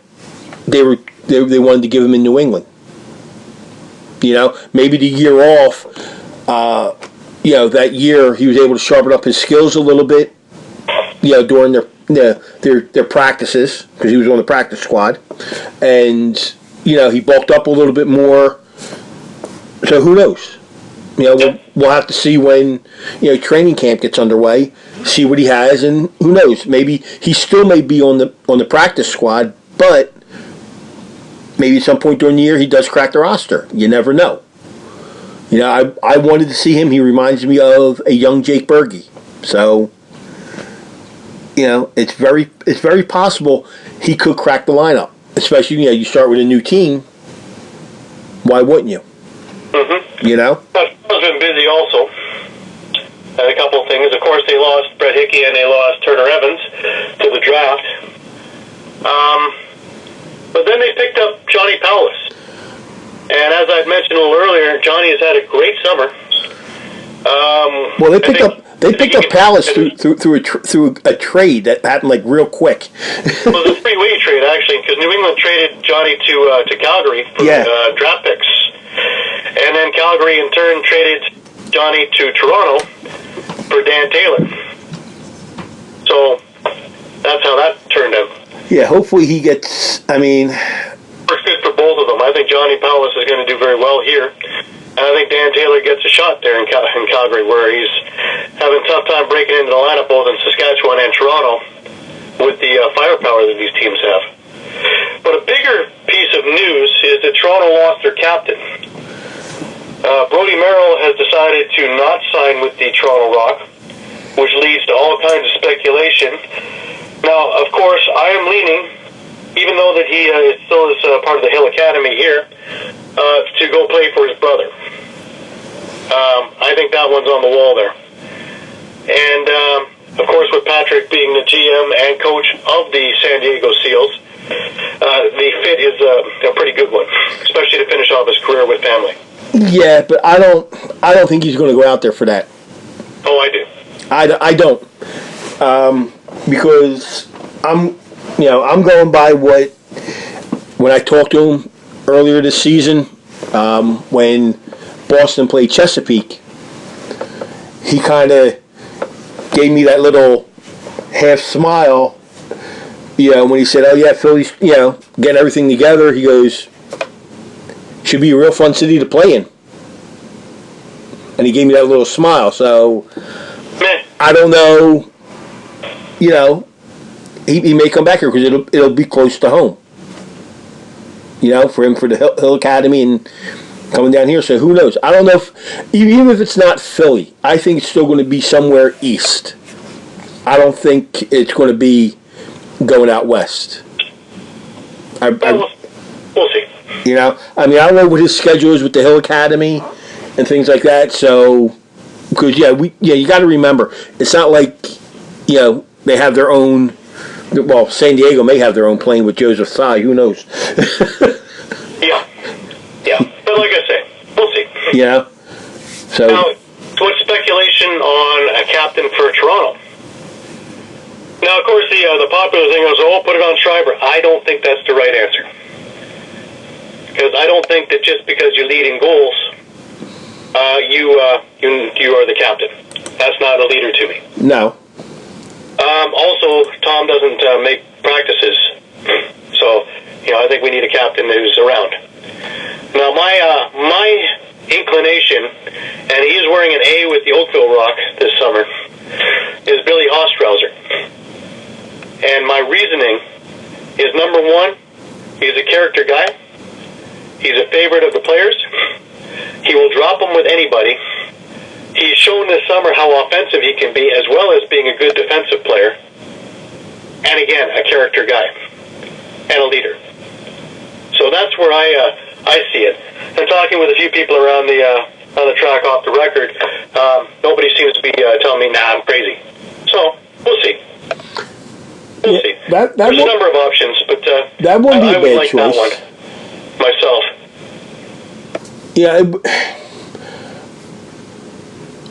S2: they wanted to give him in New England. Maybe the year off, that year he was able to sharpen up his skills a little bit. During their practices, because he was on the practice squad, and he bulked up a little bit more. So who knows? We'll have to see when training camp gets underway, see what he has, and who knows? Maybe he still may be on the practice squad, but maybe at some point during the year he does crack the roster. You never know. I wanted to see him. He reminds me of a young Jake Berge. So it's very possible he could crack the lineup. Especially you start with a new team. Why wouldn't you?
S3: Mm-hmm. I've been busy also. And a couple of things. Of course, they lost Brett Hickey and they lost Turner Evans to the draft. But then they picked up Johnny Powless. And as I've mentioned a little earlier, Johnny has had a great summer.
S2: Well, they picked up Powless through a trade that happened real quick.
S3: It was a three-way trade actually, because New England traded Johnny to Calgary for draft picks. And then Calgary, in turn, traded Johnny to Toronto for Dan Taylor. So that's how that turned out.
S2: Yeah, hopefully he gets,
S3: Works good for both of them. I think Johnny Powless is going to do very well here. And I think Dan Taylor gets a shot there in Calgary, where he's having a tough time breaking into the lineup both in Saskatchewan and Toronto with the firepower that these teams have. But a bigger piece of news is that Toronto lost their captain. Brody Merrill has decided to not sign with the Toronto Rock, which leads to all kinds of speculation. Now, of course, I am leaning, even though that he still is part of the Hill Academy here, to go play for his brother. I think that one's on the wall there. And, of course, with Patrick being the GM and coach of the San Diego Seals, the fit is a pretty good one, especially to finish off his career with family.
S2: Yeah, but I don't think he's going to go out there for that.
S3: Oh, I do.
S2: I don't, because I'm going by when I talked to him earlier this season, when Boston played Chesapeake. He kind of gave me that little half smile, when he said, "Oh yeah, Philly's, getting everything together." He goes, "Should be a real fun city to play in." And he gave me that little smile. So I don't know. He may come back here because it'll be close to home. For him, for the Hill Academy, and coming down here. So who knows? I don't know if, even if it's not Philly, I think it's still going to be somewhere east. I don't think it's going to be going out west.
S3: We'll see.
S2: You know, I mean, I don't know what his schedule is with the Hill Academy and things like that. So, because you got to remember, it's not like they have their own. Well, San Diego may have their own plane with Joseph Tsai. Who knows?
S3: Yeah. But like I say, we'll see.
S2: Yeah. So.
S3: Now, what's speculation on a captain for Toronto? Now, of course, the popular thing is, put it on Schreiber. I don't think that's the right answer. Because I don't think that just because you lead in goals, you are the captain. That's not a leader to me.
S2: No.
S3: Also, Tom doesn't make practices, so I think we need a captain who's around. Now, my inclination, and he's wearing an A with the Oakville Rock this summer, is Billy Ostrauser. And my reasoning is, number one, he's a character guy. He's a favorite of the players. He will drop them with anybody. He's shown this summer how offensive he can be, as well as being a good defensive player. And again, a character guy and a leader. So that's where I see it. And talking with a few people around on the track off the record, nobody seems to be telling me, nah, I'm crazy. So we'll see. We'll see. There's a number of options, but
S2: that wouldn't be a
S3: I would
S2: bad
S3: like
S2: choice.
S3: that one myself.
S2: Yeah,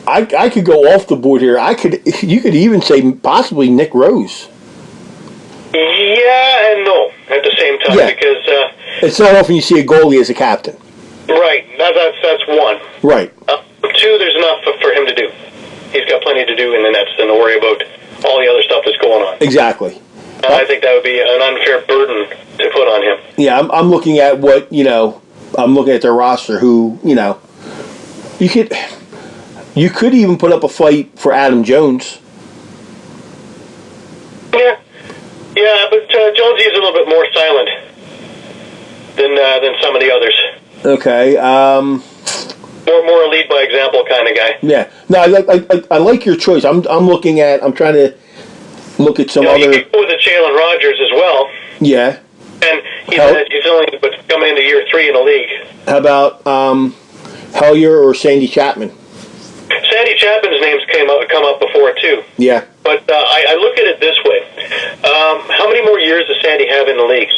S2: I could go off the board here. You could even say possibly Nick Rose.
S3: Yeah and no at the same time, because
S2: it's not often you see a goalie as a captain.
S3: Right. That's one.
S2: Right.
S3: Two, there's enough for him to do. He's got plenty to do in the nets than to worry about all the other stuff that's going on.
S2: Exactly.
S3: And I think that would be an unfair burden to put on him.
S2: Yeah, I'm looking at I'm looking at their roster. Who you could even put up a fight for Adam Jones.
S3: Yeah, but Jonesy is a little bit more silent than some of the others.
S2: Okay.
S3: More a lead by example kind of guy.
S2: Yeah. No, I like your choice. I'm trying to look at some other.
S3: You could go with the Jalen Rogers as well.
S2: Yeah.
S3: And he's only coming into year 3 in the league.
S2: How about Hellier or Sandy Chapman?
S3: Sandy Chapman's name's come up before too.
S2: Yeah.
S3: But I look at it this way: how many more years does Sandy have in the league?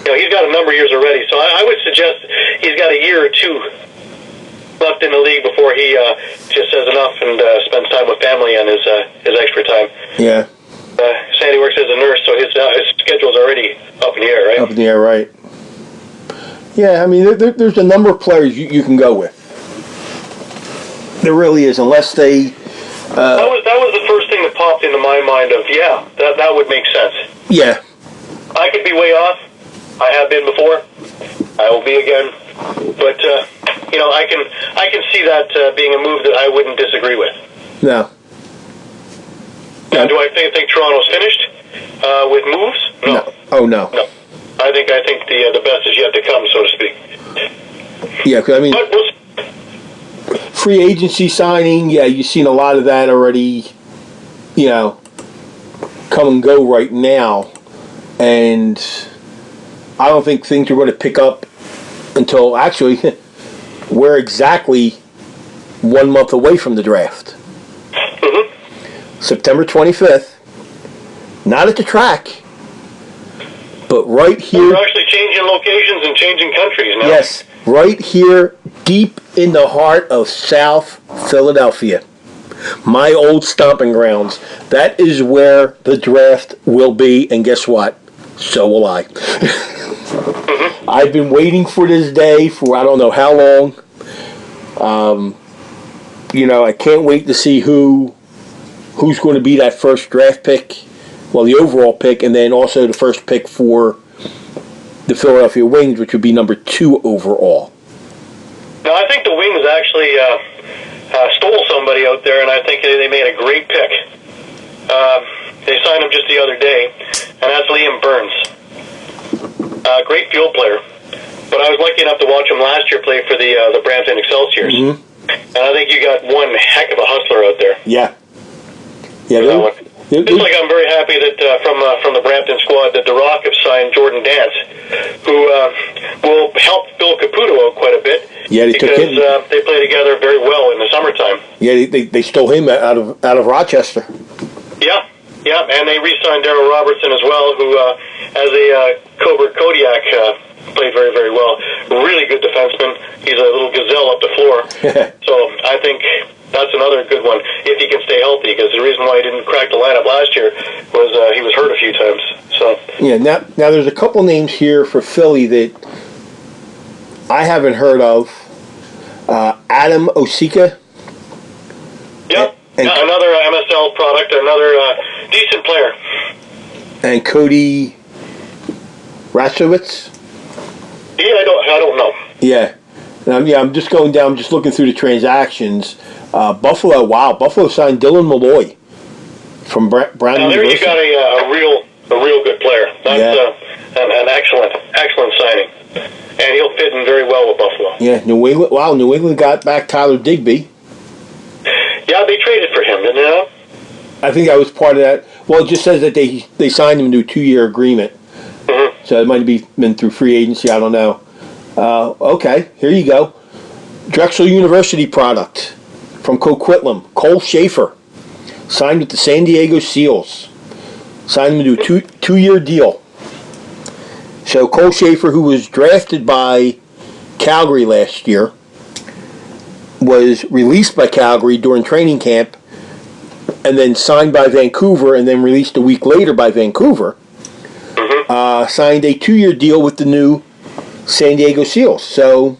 S3: He's got a number of years already. So I would suggest he's got a year or 2 left in the league before he just says enough and spends time with family on his extra time.
S2: Yeah.
S3: Sandy works as a nurse, so his schedule's already up in the air, right?
S2: Up in the air, right. Yeah, I mean, there's a number of players you can go with. There really is, unless they...
S3: that was the first thing that popped into my mind of, that would make sense.
S2: Yeah.
S3: I could be way off. I have been before. I will be again. But, I can see that being a move that I wouldn't disagree with.
S2: No.
S3: Now, do I think Toronto's finished with moves? No.
S2: Oh, no.
S3: No. I think the best is yet to come, so to speak.
S2: Yeah, because, I mean...
S3: But we'll see.
S2: Free agency signing, you've seen a lot of that already, come and go right now. And I don't think things are going to pick up until, actually, we're exactly 1 month away from the draft.
S3: Mm-hmm.
S2: September 25th. Not at the track, but right here.
S3: We're actually changing locations and changing countries now.
S2: Yes, right here, deep in the heart of South Philadelphia. My old stomping grounds. That is where the draft will be, and guess what? So will I.
S3: Mm-hmm.
S2: I've been waiting for this day for I don't know how long. I can't wait to see who's going to be that first draft pick. Well, the overall pick, and then also the first pick for the Philadelphia Wings, which would be number 2 overall.
S3: Now, I think the Wings actually stole somebody out there, and I think they made a great pick. They signed him just the other day, and that's Liam Burns. Great field player. but I was lucky enough to watch him last year play for the Brampton Excelsiors. And I think you got one heck of a hustler out there.
S2: Yeah.
S3: Just like I'm very happy that from the Brampton squad that The Rock have signed Jordan Dance, who will help Bill Caputo out quite a bit.
S2: Yeah, they took him.
S3: They play together very well in the summertime.
S2: Yeah, they stole him out of Rochester.
S3: Yeah, and they re-signed Darryl Robertson as well, who as a Cobra Kodiak played very, very well. Really good defenseman. He's a little gazelle up the floor. So I think that's another good one if he can stay healthy, because the reason why he didn't crack the lineup last year was he was hurt a few times. So
S2: yeah, now there's a couple names here for Philly that I haven't heard of. Adam Osika.
S3: Yep, another MSL product, another decent player.
S2: And Cody Rasowitz.
S3: Yeah, I don't know.
S2: Yeah. I'm just going down, just looking through the transactions. Buffalo signed Dylan Malloy from Brown
S3: now, there
S2: University.
S3: you got a real good player. That's an excellent signing, and he'll fit in very well with Buffalo.
S2: Yeah, New England. Wow, New England got back Tyler Digby.
S3: Yeah, they traded for him, didn't they?
S2: I think that was part of that. Well, it just says that they signed him to a 2-year agreement. Mm-hmm. So it might have been through free agency. I don't know. Okay, here you go. Drexel University product from Coquitlam. Cole Schaefer signed with the San Diego Seals. Signed him to a 2-year deal. So Cole Schaefer, who was drafted by Calgary last year, was released by Calgary during training camp, and then signed by Vancouver, and then released a week later by Vancouver. Mm-hmm. Signed a 2-year deal with the new San Diego Seals. So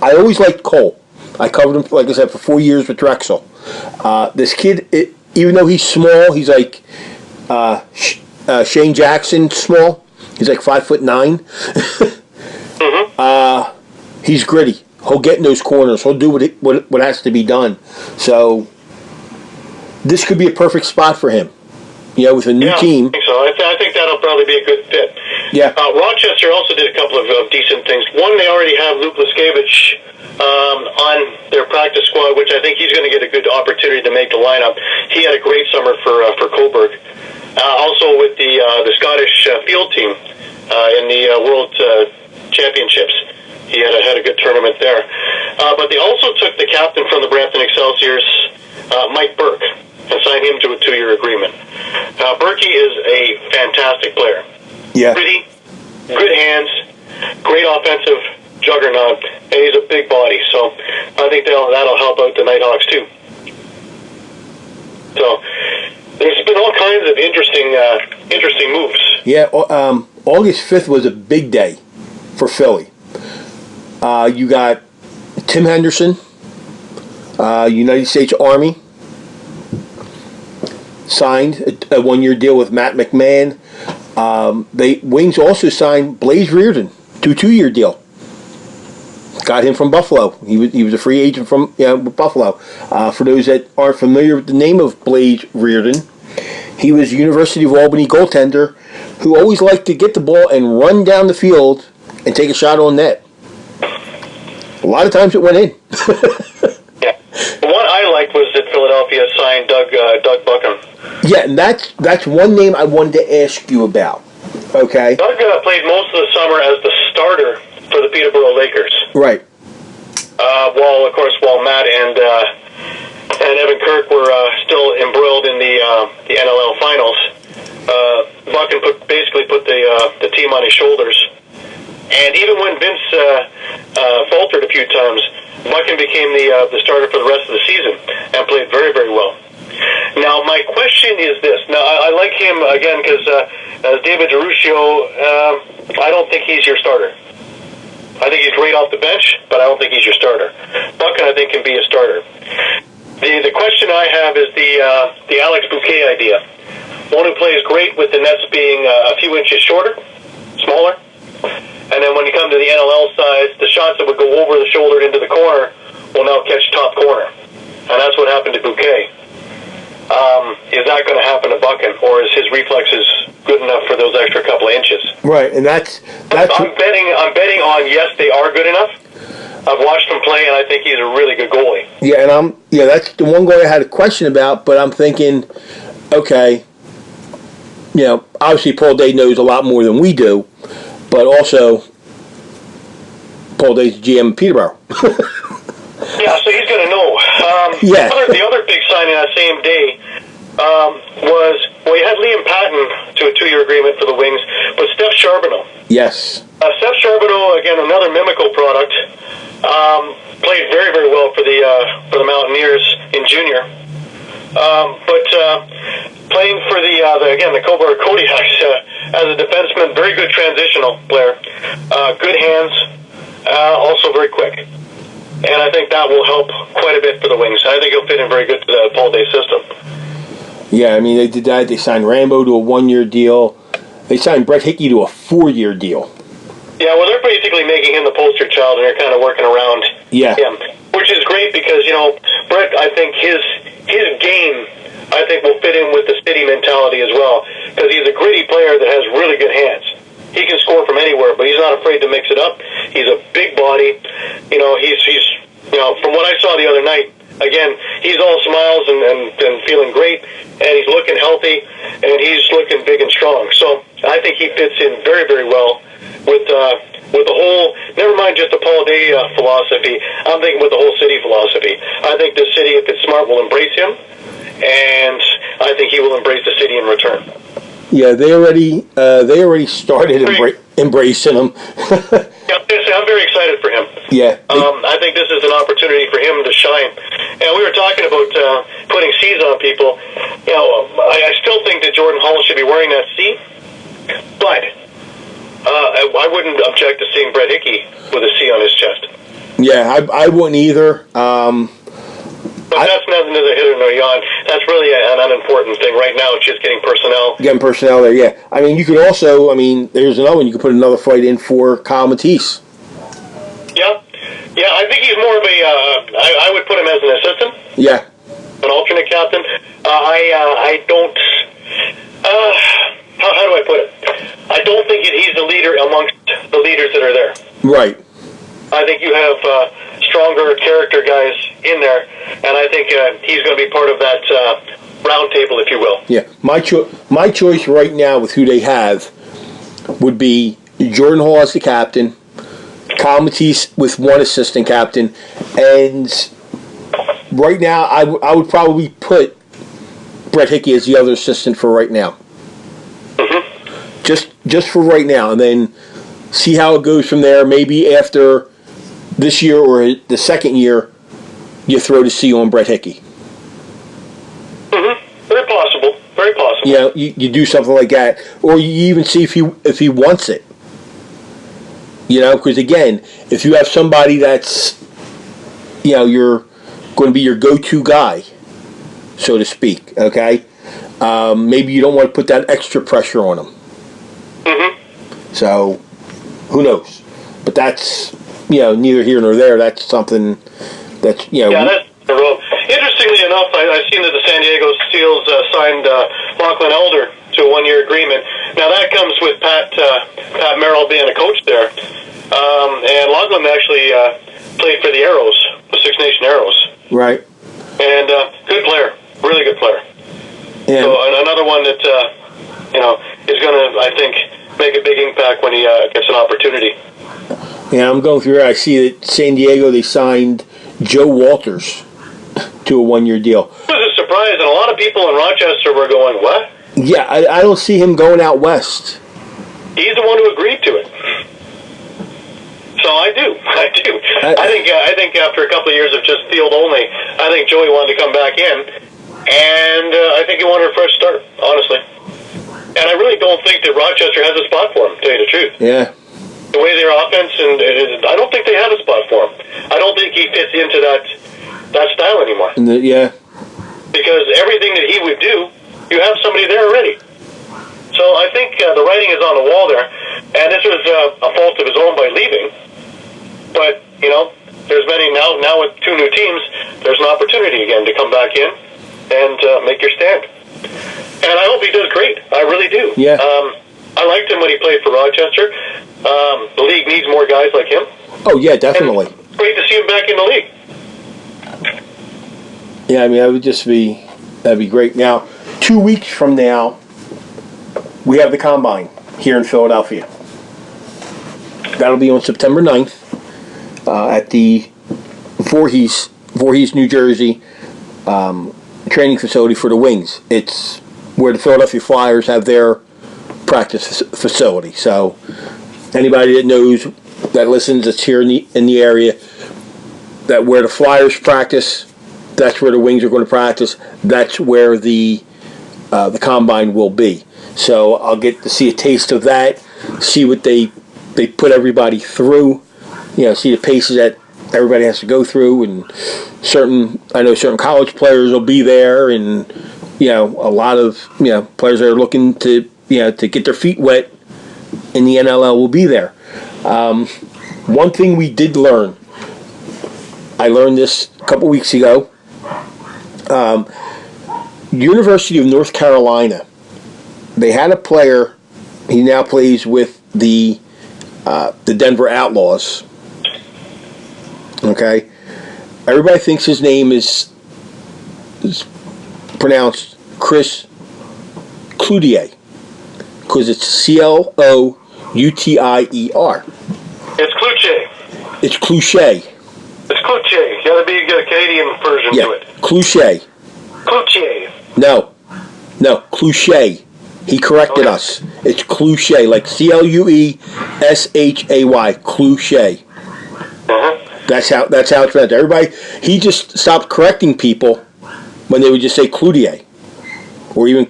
S2: I always liked Cole. I covered him, like I said, for 4 years with Drexel. This kid, even though he's small, he's like Shane Jackson small. He's like 5'9". Mm-hmm. He's gritty. He'll get in those corners. He'll do what has to be done. So this could be a perfect spot for him. With a new team.
S3: I think so. I think that'll probably be a good fit.
S2: Yeah.
S3: Rochester also did a couple of decent things. One, they already have Luke Leskevich on their practice squad, which I think he's going to get a good opportunity to make the lineup. He had a great summer for Coburg. Also with the Scottish field team in the World Championships. He had a good tournament there. But they also took the captain from the Brampton Excelsiors, Mike Burke, and signed him to a 2-year agreement. Berkey is a fantastic player.
S2: Yeah.
S3: Pretty, good hands, great offensive juggernaut, and he's a big body. So I think that'll help out the Nighthawks too. So there's been all kinds of interesting moves.
S2: Yeah. August 5th was a big day for Philly. You got Tim Henderson, United States Army, signed a 1-year deal with Matt McMahon. Wings also signed Blaze Reardon to a 2-year deal. Got him from Buffalo. He was a free agent from Buffalo. For those that aren't familiar with the name of Blaze Reardon, he was a University of Albany goaltender who always liked to get the ball and run down the field and take a shot on net. A lot of times it went in.
S3: Yeah. The one I liked was that Philadelphia signed Doug Buckham.
S2: Yeah, and that's one name I wanted to ask you about. Okay.
S3: Doug played most of the summer as the starter for the Peterborough Lakers.
S2: Right.
S3: While Matt and Evan Kirk were still embroiled in the NLL finals, Buckham basically put the team on his shoulders. And even when Vince faltered a few times, Buckham became the starter for the rest of the season and played very, very well. Now, my question is this. Now, I like him, again, because as David DeRuscio, I don't think he's your starter. I think he's great off the bench, but I don't think he's your starter. Buckham, I think, can be a starter. The question I have is the Alex Bouquet idea. One who plays great with the nets being a few inches shorter, smaller. And then when you come to the NLL size, the shots that would go over the shoulder into the corner will now catch top corner. And that's what happened to Bouquet. Is that going to happen to Buchan, or is his reflexes good enough for those extra couple of inches?
S2: Right, and that's
S3: I'm betting on yes, they are good enough. I've watched him play, and I think he's a really good goalie.
S2: Yeah, and that's the one goalie I had a question about, but I'm thinking, okay, obviously Paul Day knows a lot more than we do, but also Paul Day's GM in Peterborough.
S3: Yeah, so he's going to know.
S2: Yeah.
S3: The other big signing that same day was, we had Liam Patton to a 2-year agreement for the Wings, but Steph Charbonneau.
S2: Yes.
S3: Steph Charbonneau, again, another Mimico product, played very, very well for the Mountaineers in junior. But playing for the Coburg Kodiaks as a defenseman, very good transitional player, good hands, also very quick. And I think that will help quite a bit for the Wings. I think he'll fit in very good to the Paul Day system. Yeah,
S2: I mean, they did that. They signed Rambo to a 1-year deal. They signed Brett Hickey to a 4-year deal.
S3: Yeah, well, they're basically making him the poster child, and they're kind of working around him, which is great because, Brett, I think his game, I think, will fit in with the city mentality as well, because he's a gritty player that has really good hands. He can score from anywhere, but he's not afraid to mix it up. He's a big body. He's from what I saw the other night, again, he's all smiles and feeling great, and he's looking healthy, and he's looking big and strong. So I think he fits in very, very well with the whole, never mind just the Paul Day philosophy, I'm thinking with the whole city philosophy. I think the city, if it's smart, will embrace him, and I think he will embrace the city in return.
S2: Yeah, they already started embracing him.
S3: Yeah, I'm very excited for him.
S2: Yeah.
S3: I think this is an opportunity for him to shine. And we were talking about putting C's on people. I still think that Jordan Hall should be wearing that C, but I wouldn't object to seeing Brett Hickey with a C on his chest.
S2: Yeah, I wouldn't either.
S3: But that's neither hither nor yon. That's really an unimportant thing right now. It's just getting personnel.
S2: Getting personnel there, yeah. I mean, you could also, there's another one. You could put another fight in for Kyle Matisse.
S3: Yeah. Yeah, I think he's more of a, I would put him as an assistant.
S2: Yeah.
S3: An alternate captain. I don't, how do I put it? I don't think he's the leader amongst the leaders that are there.
S2: Right.
S3: I think you have stronger character guys in there, and I think he's going to be part of that round table, if you will.
S2: Yeah, my choice right now with who they have would be Jordan Hall as the captain, Kyle Matisse with one assistant captain, and right now I would probably put Brett Hickey as the other assistant for right now.
S3: Mm-hmm.
S2: Just for right now, and then see how it goes from there. Maybe after this year or the second year, you throw the C on Brett Hickey.
S3: Mm-hmm. Very possible. Very possible.
S2: Yeah, you do something like that, or you even see if he wants it. Because again, if you have somebody that's, you're going to be your go-to guy, so to speak. Okay, maybe you don't want to put that extra pressure on him.
S3: Mm-hmm.
S2: So, who knows? But that's neither here nor there. That's something that's
S3: Yeah, that's the road. Interestingly enough, I've seen that the San Diego Seals signed Lachlan Elder to a 1-year agreement. Now that comes with Pat Merrill being a coach there, and Lachlan actually played for the Arrows, the Six Nation Arrows.
S2: Right.
S3: And good player, really good player.
S2: Yeah.
S3: So another one that is going to, I think, make a big impact when he gets an opportunity.
S2: Yeah, I'm going through here. I see that San Diego, they signed Joe Walters to a 1-year deal.
S3: It was a surprise, and a lot of people in Rochester were going, what?
S2: Yeah, I don't see him going out west.
S3: He's the one who agreed to it. So I do. I think after a couple of years of just field only, I think Joey wanted to come back in, and I think he wanted a fresh start, honestly. And I really don't think that Rochester has a spot for him, to tell you the truth.
S2: Yeah.
S3: The way their offense, and I don't think they have a spot for him. I don't think he fits into that style anymore.
S2: Yeah.
S3: Because everything that he would do, you have somebody there already. So I think the writing is on the wall there, and this was a fault of his own by leaving. But there's many now with 2 new teams. There's an opportunity again to come back in and make your stand. And I hope he does great. I really do.
S2: Yeah.
S3: I liked him when he played for Rochester. The league needs more guys like him.
S2: Oh, yeah, definitely.
S3: And great to see him back in the league.
S2: Yeah, I mean, that'd be great. Now, 2 weeks from now, we have the Combine here in Philadelphia. That'll be on September 9th at the Voorhees, New Jersey training facility for the Wings. It's where the Philadelphia Flyers have their practice facility. So anybody that knows, that listens, that's here in the area, that where the Flyers practice, that's where the Wings are going to practice. That's where the Combine will be. So I'll get to see a taste of that, see what they put everybody through, see the paces that everybody has to go through, and I know certain college players will be there, and a lot of players that are looking to to get their feet wet in the NLL will be there. One thing we did learn, I learned this a couple weeks ago. University of North Carolina, they had a player. He now plays with the Denver Outlaws. Okay, everybody thinks his name is pronounced Chris Cloutier because it's Cloutier.
S3: It's Cloutier.
S2: It's Cloutier.
S3: It's Cloutier. You got to be a Canadian version to it.
S2: Cloutier.
S3: Cloutier.
S2: No, Cloutier. He corrected us. It's Cloutier, like Clueshay. Cloutier. That's how it's pronounced. Everybody, he just stopped correcting people when they would just say Cloutier, or even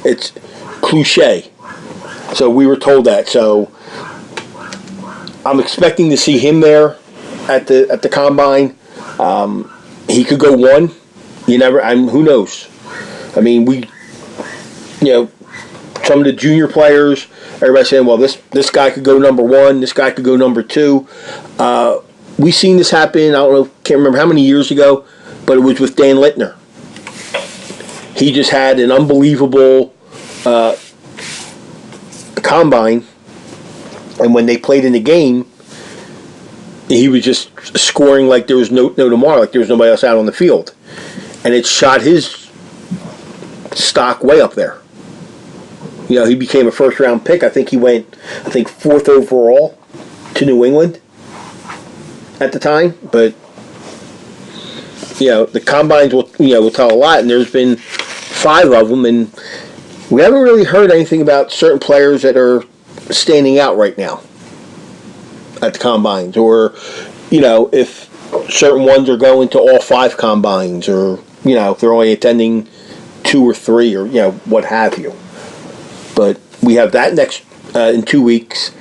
S2: it's Cloutier. So we were told that. So I'm expecting to see him there at the Combine. He could go one. Who knows? I mean, some of the junior players, everybody's saying, well, this guy could go number one, this guy could go number two. We've seen this happen, can't remember how many years ago, but it was with Dan Littner. He just had an unbelievable Combine, and when they played in the game, he was just scoring like there was no tomorrow, like there was nobody else out on the field. And it shot his stock way up there. He became a first-round pick. I think he went, fourth overall to New England at the time. But, the Combines will tell a lot, and there's been 5 of them, and we haven't really heard anything about certain players that are standing out right now at the Combines, or, if certain ones are going to all 5 Combines, or, if they're only attending 2 or 3, or, what have you. But we have that next in 2 weeks.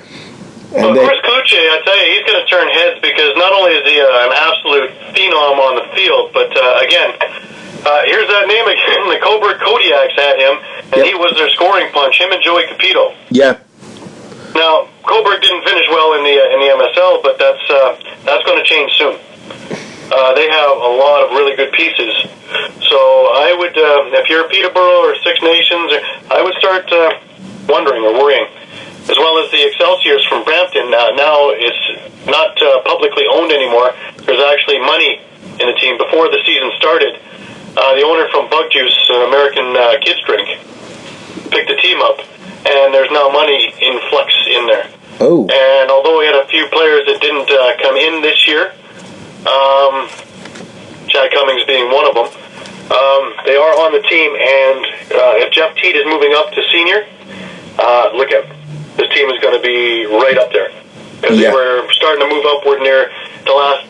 S3: And Chris Cloutier, I tell you, he's going to turn heads because not only is he an absolute phenom on the field, but again, here's that name again. The Coburg Kodiaks had him, and he was their scoring punch. Him and Joey Capito.
S2: Yeah.
S3: Now Coburg didn't finish well in the MSL, but that's going to change soon. They have a lot of really good pieces. So I would, if you're Peterborough or Six Nations, I would start wondering or worrying. As well as the Excelsiors from Brampton. Now it's not publicly owned anymore. There's actually money in the team. Before the season started, the owner from Bug Juice, an American kids drink, picked the team up, and there's now money in flux in there.
S2: Oh.
S3: And although we had a few players that didn't come in this year, Chad Cummings being one of them, they are on the team, and if Jeff Teat is moving up to senior, look at this team is going to be right up there. Because they were starting to move upward near the last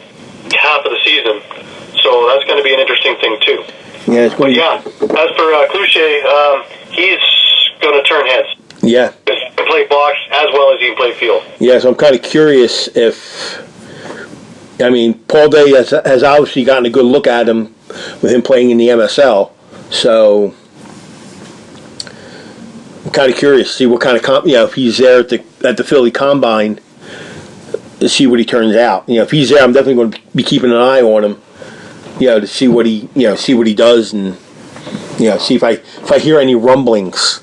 S3: half of the season. So that's going to be an interesting thing, too.
S2: Yeah,
S3: but yeah, as for Cloutier, he's going to turn heads.
S2: Yeah.
S3: He can play box as well as he can play field.
S2: Yeah, so I'm kind of curious if... I mean, Paul Day has obviously gotten a good look at him with him playing in the MSL. So... I'm kind of curious to see what kind of if he's there at the Philly Combine to see what he turns out. If he's there, I'm definitely going to be keeping an eye on him to see what he does, and see if I hear any rumblings.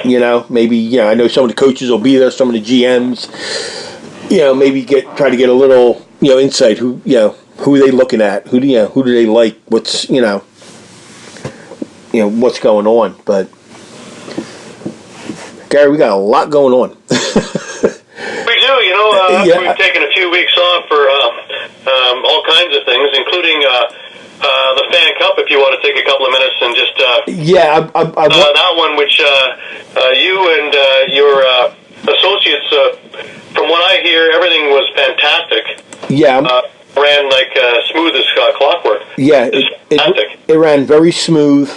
S2: Maybe I know some of the coaches will be there, some of the GMs. Maybe try to get a little insight. Who are they looking at? Who do they like? What's what's going on? But Gary, we got a lot going on.
S3: We do. We've taken a few weeks off for all kinds of things, including the Fan Cup. If you want to take a couple of minutes and just that one, which you and your associates, from what I hear, everything was fantastic.
S2: Yeah.
S3: Ran like smooth as clockwork.
S2: Yeah, it ran very smooth.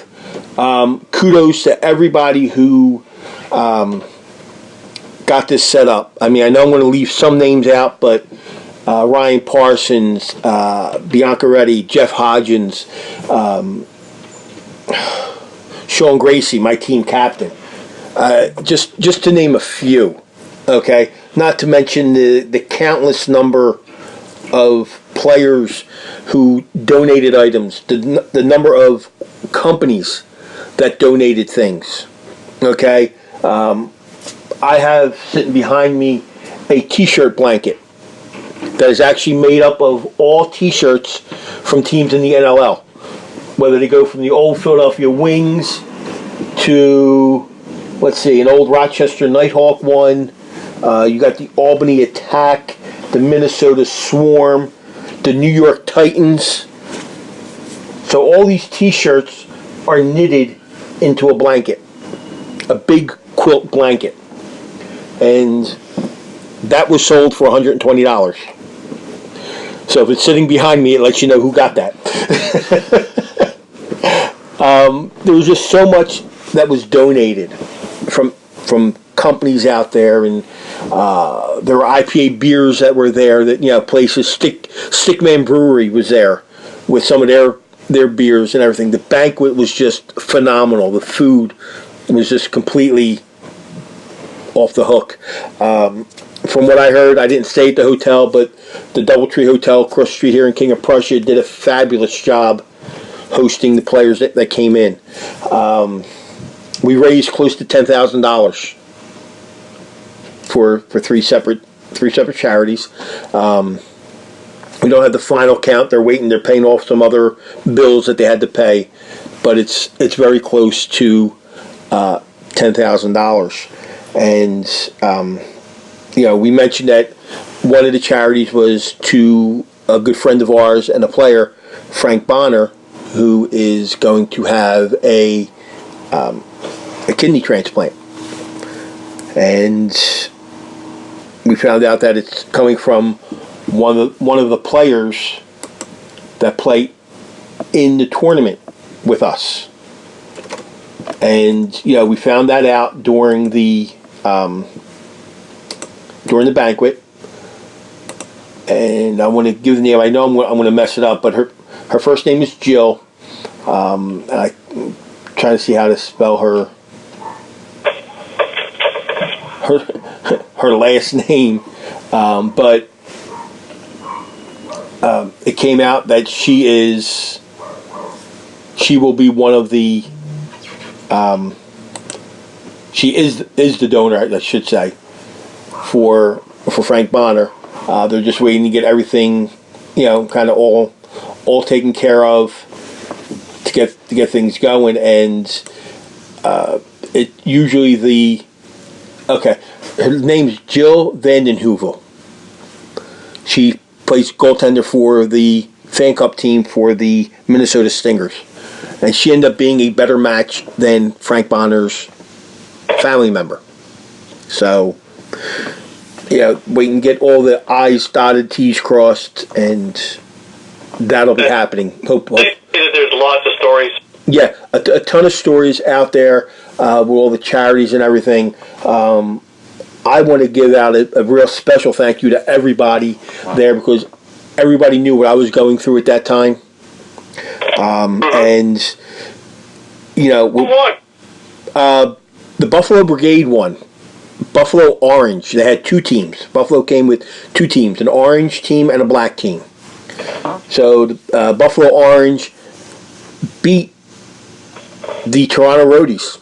S2: Kudos to everybody who got this set up. I mean, I know I'm going to leave some names out, but Ryan Parsons, Bianca Reddy, Jeff Hodgins, Sean Gracie, my team captain. Just to name a few, okay? Not to mention the countless number of players who donated items, the number of companies that donated things, okay? I have sitting behind me a t-shirt blanket that is actually made up of all t-shirts from teams in the NLL, whether they go from the old Philadelphia Wings to, let's see, an old Rochester Nighthawk one. You got the Albany Attack, the Minnesota Swarm, the New York Titans. So all these t-shirts are knitted into a blanket, a big quilt blanket. And that was sold for $120. So if it's sitting behind me, it lets you know who got that. There was just so much that was donated from companies out there, and there were IPA beers that were there. That places. Stickman Brewery was there with some of their beers and everything. The banquet was just phenomenal. The food was just completely off the hook. From what I heard, I didn't stay at the hotel, but the Doubletree Hotel across the street here in King of Prussia did a fabulous job hosting the players that came in. We raised close to $10,000 for three separate charities. We don't have the final count. They're waiting. They're paying off some other bills that they had to pay, but it's very close to $10,000. And we mentioned that one of the charities was to a good friend of ours and a player, Frank Bonner, who is going to have a kidney transplant. And we found out that it's coming from one of the players that play in the tournament with us. And we found that out during the banquet. And I want to give the name. I know I'm going to mess it up, but her first name is Jill. And I'm trying to see how to spell her last name, but it came out that she will be one of the she is the donor, I should say, for Frank Bonner. They're just waiting to get everything kind of all taken care of to get things going. And it usually her name's Jill Vanden Heuvel. She plays goaltender for the Fan Cup team for the Minnesota Stingers. And she ended up being a better match than Frank Bonner's family member. So, wait and get all the I's dotted, T's crossed, and that'll be happening. Hope.
S3: There's lots of stories.
S2: Yeah, a ton of stories out there with all the charities and everything. I want to give out a real special thank you to everybody there, because everybody knew what I was going through at that time. And,
S3: Who won?
S2: The Buffalo Brigade won. Buffalo Orange. They had two teams. Buffalo came with two teams, an orange team and a black team. So Buffalo Orange beat the Toronto Roadies.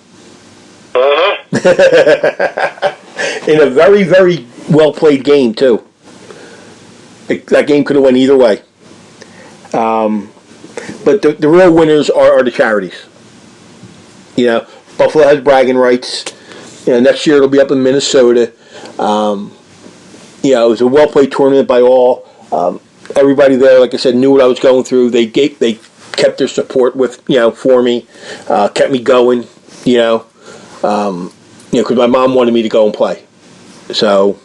S2: In a very, very well played game too. That game could have went either way. But the real winners are the charities. You know, Buffalo has bragging rights. You know, next year it'll be up in Minnesota. You know, it was a well played tournament by all. Everybody there, like I said, knew what I was going through. They kept their support for me, kept me going. Because my mom wanted me to go and play. So,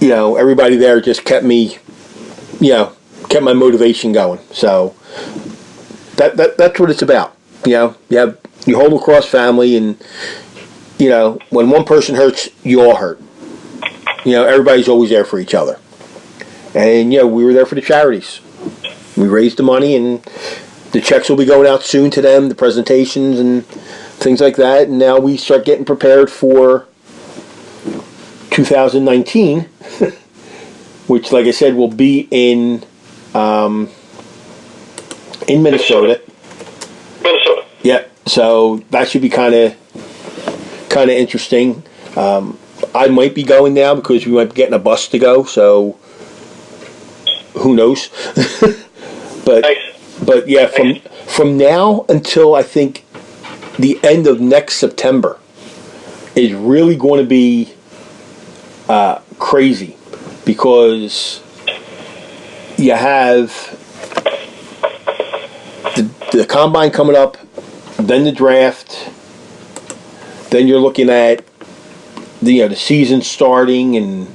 S2: everybody there just kept me, kept my motivation going. So that's what it's about. You have your whole lacrosse family, and when one person hurts, you all hurt. Everybody's always there for each other. And we were there for the charities. We raised the money, and the checks will be going out soon to them, the presentations and things like that. And now we start getting prepared for 2019, which, like I said, will be in Minnesota.
S3: Minnesota.
S2: Yeah, so that should be kind of interesting. I might be going now because we might be getting a bus to go. So who knows? But
S3: nice.
S2: But yeah, from now until I think the end of next September is really going to be crazy, because you have the combine coming up, then the draft, then you're looking at the season starting, and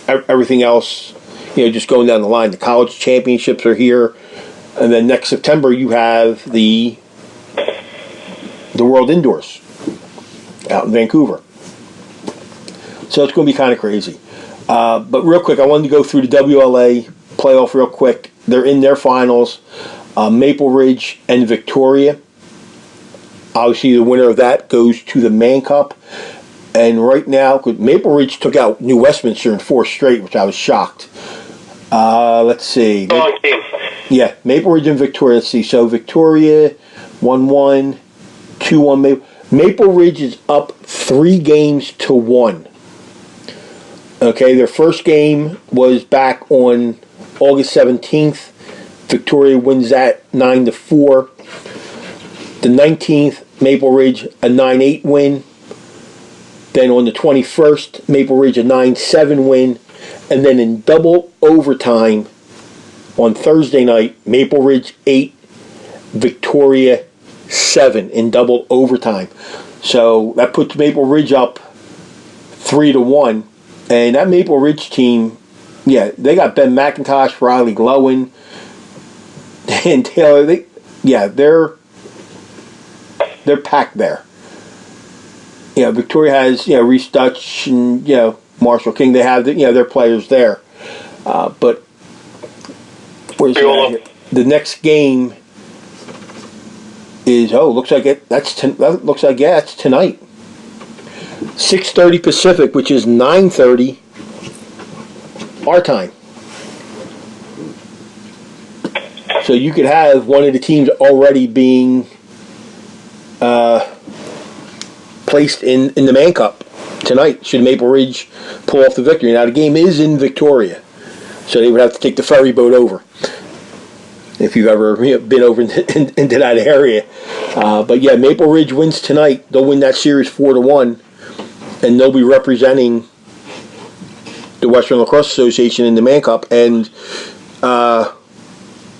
S2: everything else, just going down the line. The college championships are here, and then next September you have the World Indoors out in Vancouver. So it's going to be kind of crazy. But real quick, I wanted to go through the WLA playoff real quick. They're in their finals. Maple Ridge and Victoria. Obviously, the winner of that goes to the Minto Cup. And right now, Maple Ridge took out New Westminster in 4 straight, which I was shocked. Let's see.
S3: Long team.
S2: Yeah, Maple Ridge and Victoria. Let's see. So Victoria 1-1, 2-1. Maple Ridge is up 3-1. Okay, their first game was back on August 17th. Victoria wins that 9-4. The 19th, Maple Ridge a 9-8 win. Then on the 21st, Maple Ridge a 9-7 win. And then in double overtime on Thursday night, Maple Ridge 8, Victoria 7 in double overtime. So that puts Maple Ridge up 3-1. And that Maple Ridge team, yeah, they got Ben McIntosh, Riley Glowen, and Taylor. They're packed there. Victoria has Reese Dutch and Marshall King. They have their players there. But where's the next game is looks like that's tonight. 6:30 Pacific, which is 9:30 our time. So you could have one of the teams already being placed in the Minto Cup tonight, should Maple Ridge pull off the victory. Now the game is in Victoria, so they would have to take the ferry boat over, if you've ever been over into that area. But yeah, Maple Ridge wins tonight. They'll win that series 4-1, and they'll be representing the Western Lacrosse Association in the Minto Cup. And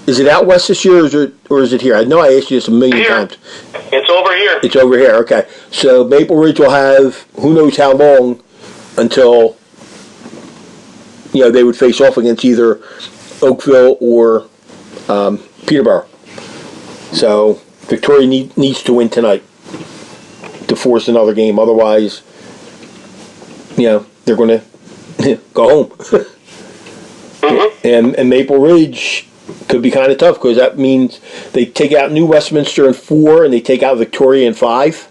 S2: is it out west this year, or is it here? I know I asked you this a million times.
S3: It's over here.
S2: It's over here, okay. So Maple Ridge will have who knows how long until they would face off against either Oakville or Peterborough. So Victoria needs to win tonight to force another game. Otherwise, they're going to go home. Mm-hmm. And Maple Ridge could be kind of tough, because that means they take out New Westminster in 4 and they take out Victoria in 5.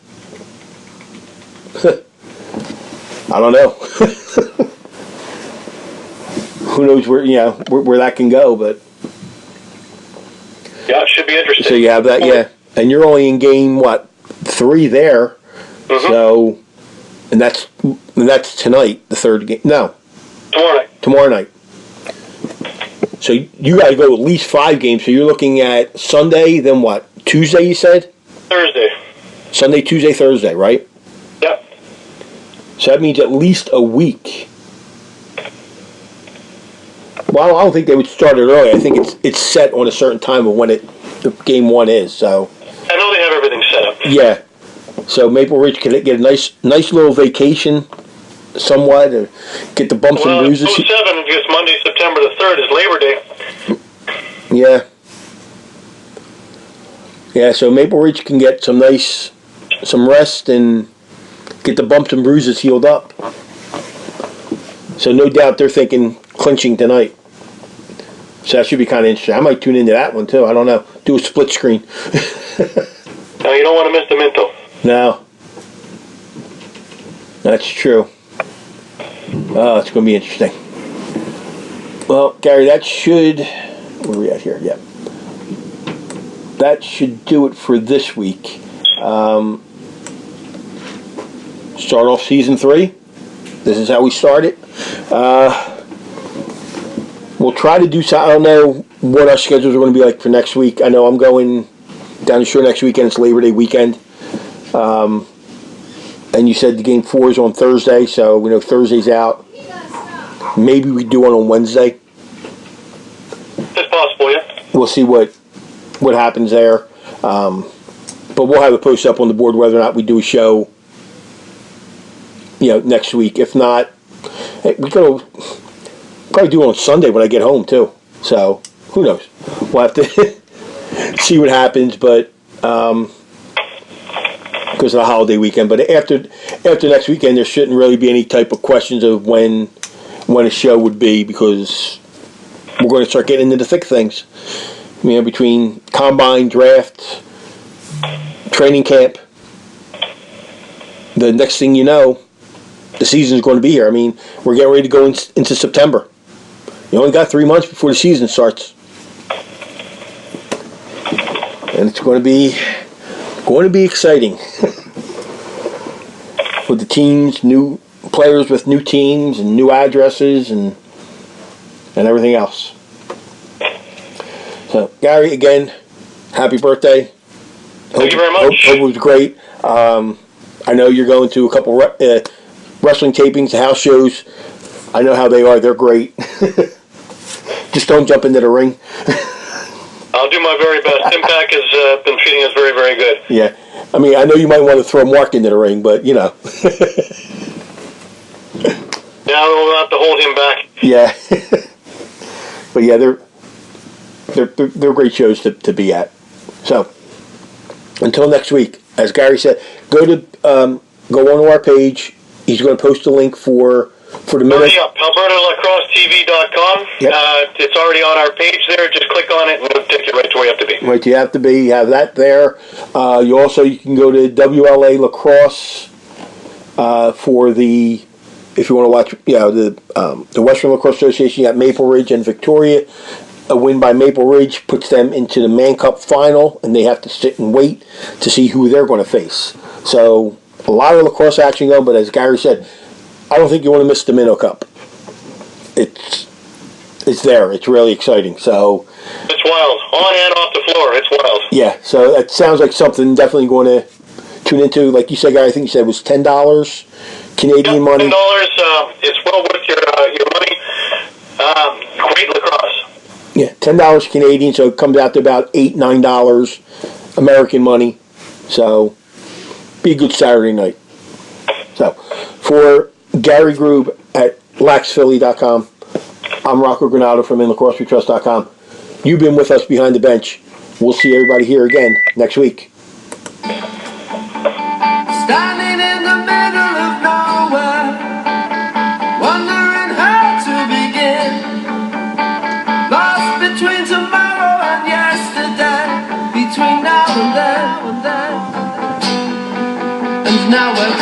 S2: I don't know. who knows where where that can go, but
S3: yeah, it should be interesting.
S2: So you have that, yeah, and you're only in game 3 there, so and that's tonight, the third game. No, tomorrow night. So you got to go at least 5 games. So you're looking at Sunday, then what? Tuesday, you said?
S3: Thursday.
S2: Sunday, Tuesday, Thursday, right?
S3: Yep.
S2: So that means at least a week. Well, I don't think they would start it early. I think it's set on a certain time of when the game 1 is. So
S3: I know they have everything set up.
S2: Yeah. So Maple Ridge can get a nice little vacation, somewhat, or get the bumps and bruises.
S3: 07, because Monday, September the 3rd is Labor Day.
S2: Yeah. Yeah. So Maple Ridge can get some rest and get the bumps and bruises healed up. So no doubt they're thinking clinching tonight. So that should be kind of interesting. I might tune into that one too. I don't know. Do a split screen.
S3: No, you don't want to miss the Minto.
S2: No. That's true. Oh, it's going to be interesting. Well, Gary, that should... Where are we at here? Yeah. That should do it for this week. Start off season 3. This is how we start it. We'll try to do so. I don't know what our schedules are going to be like for next week. I know I'm going down the shore next weekend. It's Labor Day weekend. And you said the game 4 is on Thursday, so we know Thursday's out. Maybe we do one on Wednesday.
S3: It's possible, yeah.
S2: We'll see what happens there. But we'll have a post up on the board whether or not we do a show, next week. If not, we could probably do it on Sunday when I get home too. So who knows? We'll have to see what happens. But because of the holiday weekend. But after next weekend, there shouldn't really be any type of questions of when a show would be, because we're going to start getting into the thick things. Between combine, draft, training camp. The next thing you know, the season's going to be here. We're getting ready to go into September. You only got 3 months before the season starts. And it's going to be exciting. With the teams, new players with new teams and new addresses and everything else. So, Gary, again, happy birthday.
S3: Thank you very much.
S2: Hope it was great. I know you're going to a couple wrestling tapings, house shows. I know how they are. They're great. Just don't jump into the ring.
S3: I'll do my very best. Impact has been treating us very, very good.
S2: Yeah. I know you might want to throw Mark into the ring, but,
S3: Yeah, we'll have to hold him back.
S2: Yeah. But, yeah, they're great shows to be at. So, until next week, as Gary said, go onto our page. He's going to post a link for the minute.
S3: Already up, AlbertaLacrosseTV.com.
S2: Yep.
S3: It's already on our page there. Just click on it and it'll take you right to where you have to be.
S2: Right, you have to be. You have that there. You can go to WLA Lacrosse for the, if you want to watch, the Western Lacrosse Association. You got Maple Ridge and Victoria. A win by Maple Ridge puts them into the Man Cup final, and they have to sit and wait to see who they're going to face. So, a lot of lacrosse action going, but as Gary said, I don't think you want to miss the Minto Cup. It's there. It's really exciting. So
S3: it's wild. On and off the floor. It's wild.
S2: Yeah. So that sounds like something definitely going to tune into. Like you said, Gary, I think you said it was $10 Canadian money.
S3: $10. It's well worth your money. Great lacrosse.
S2: Yeah, $10 Canadian, so it comes out to about $8-9 American money. So be a good Saturday night. So for Gary Grube at laxphilly.com. I'm Rocco Granado from InLacrosseWeTrust.com. You've been with us behind the bench. We'll see everybody here again next week.
S1: Standing in the middle of nowhere, wondering how to begin. Lost between tomorrow and yesterday, between now and then. And now we're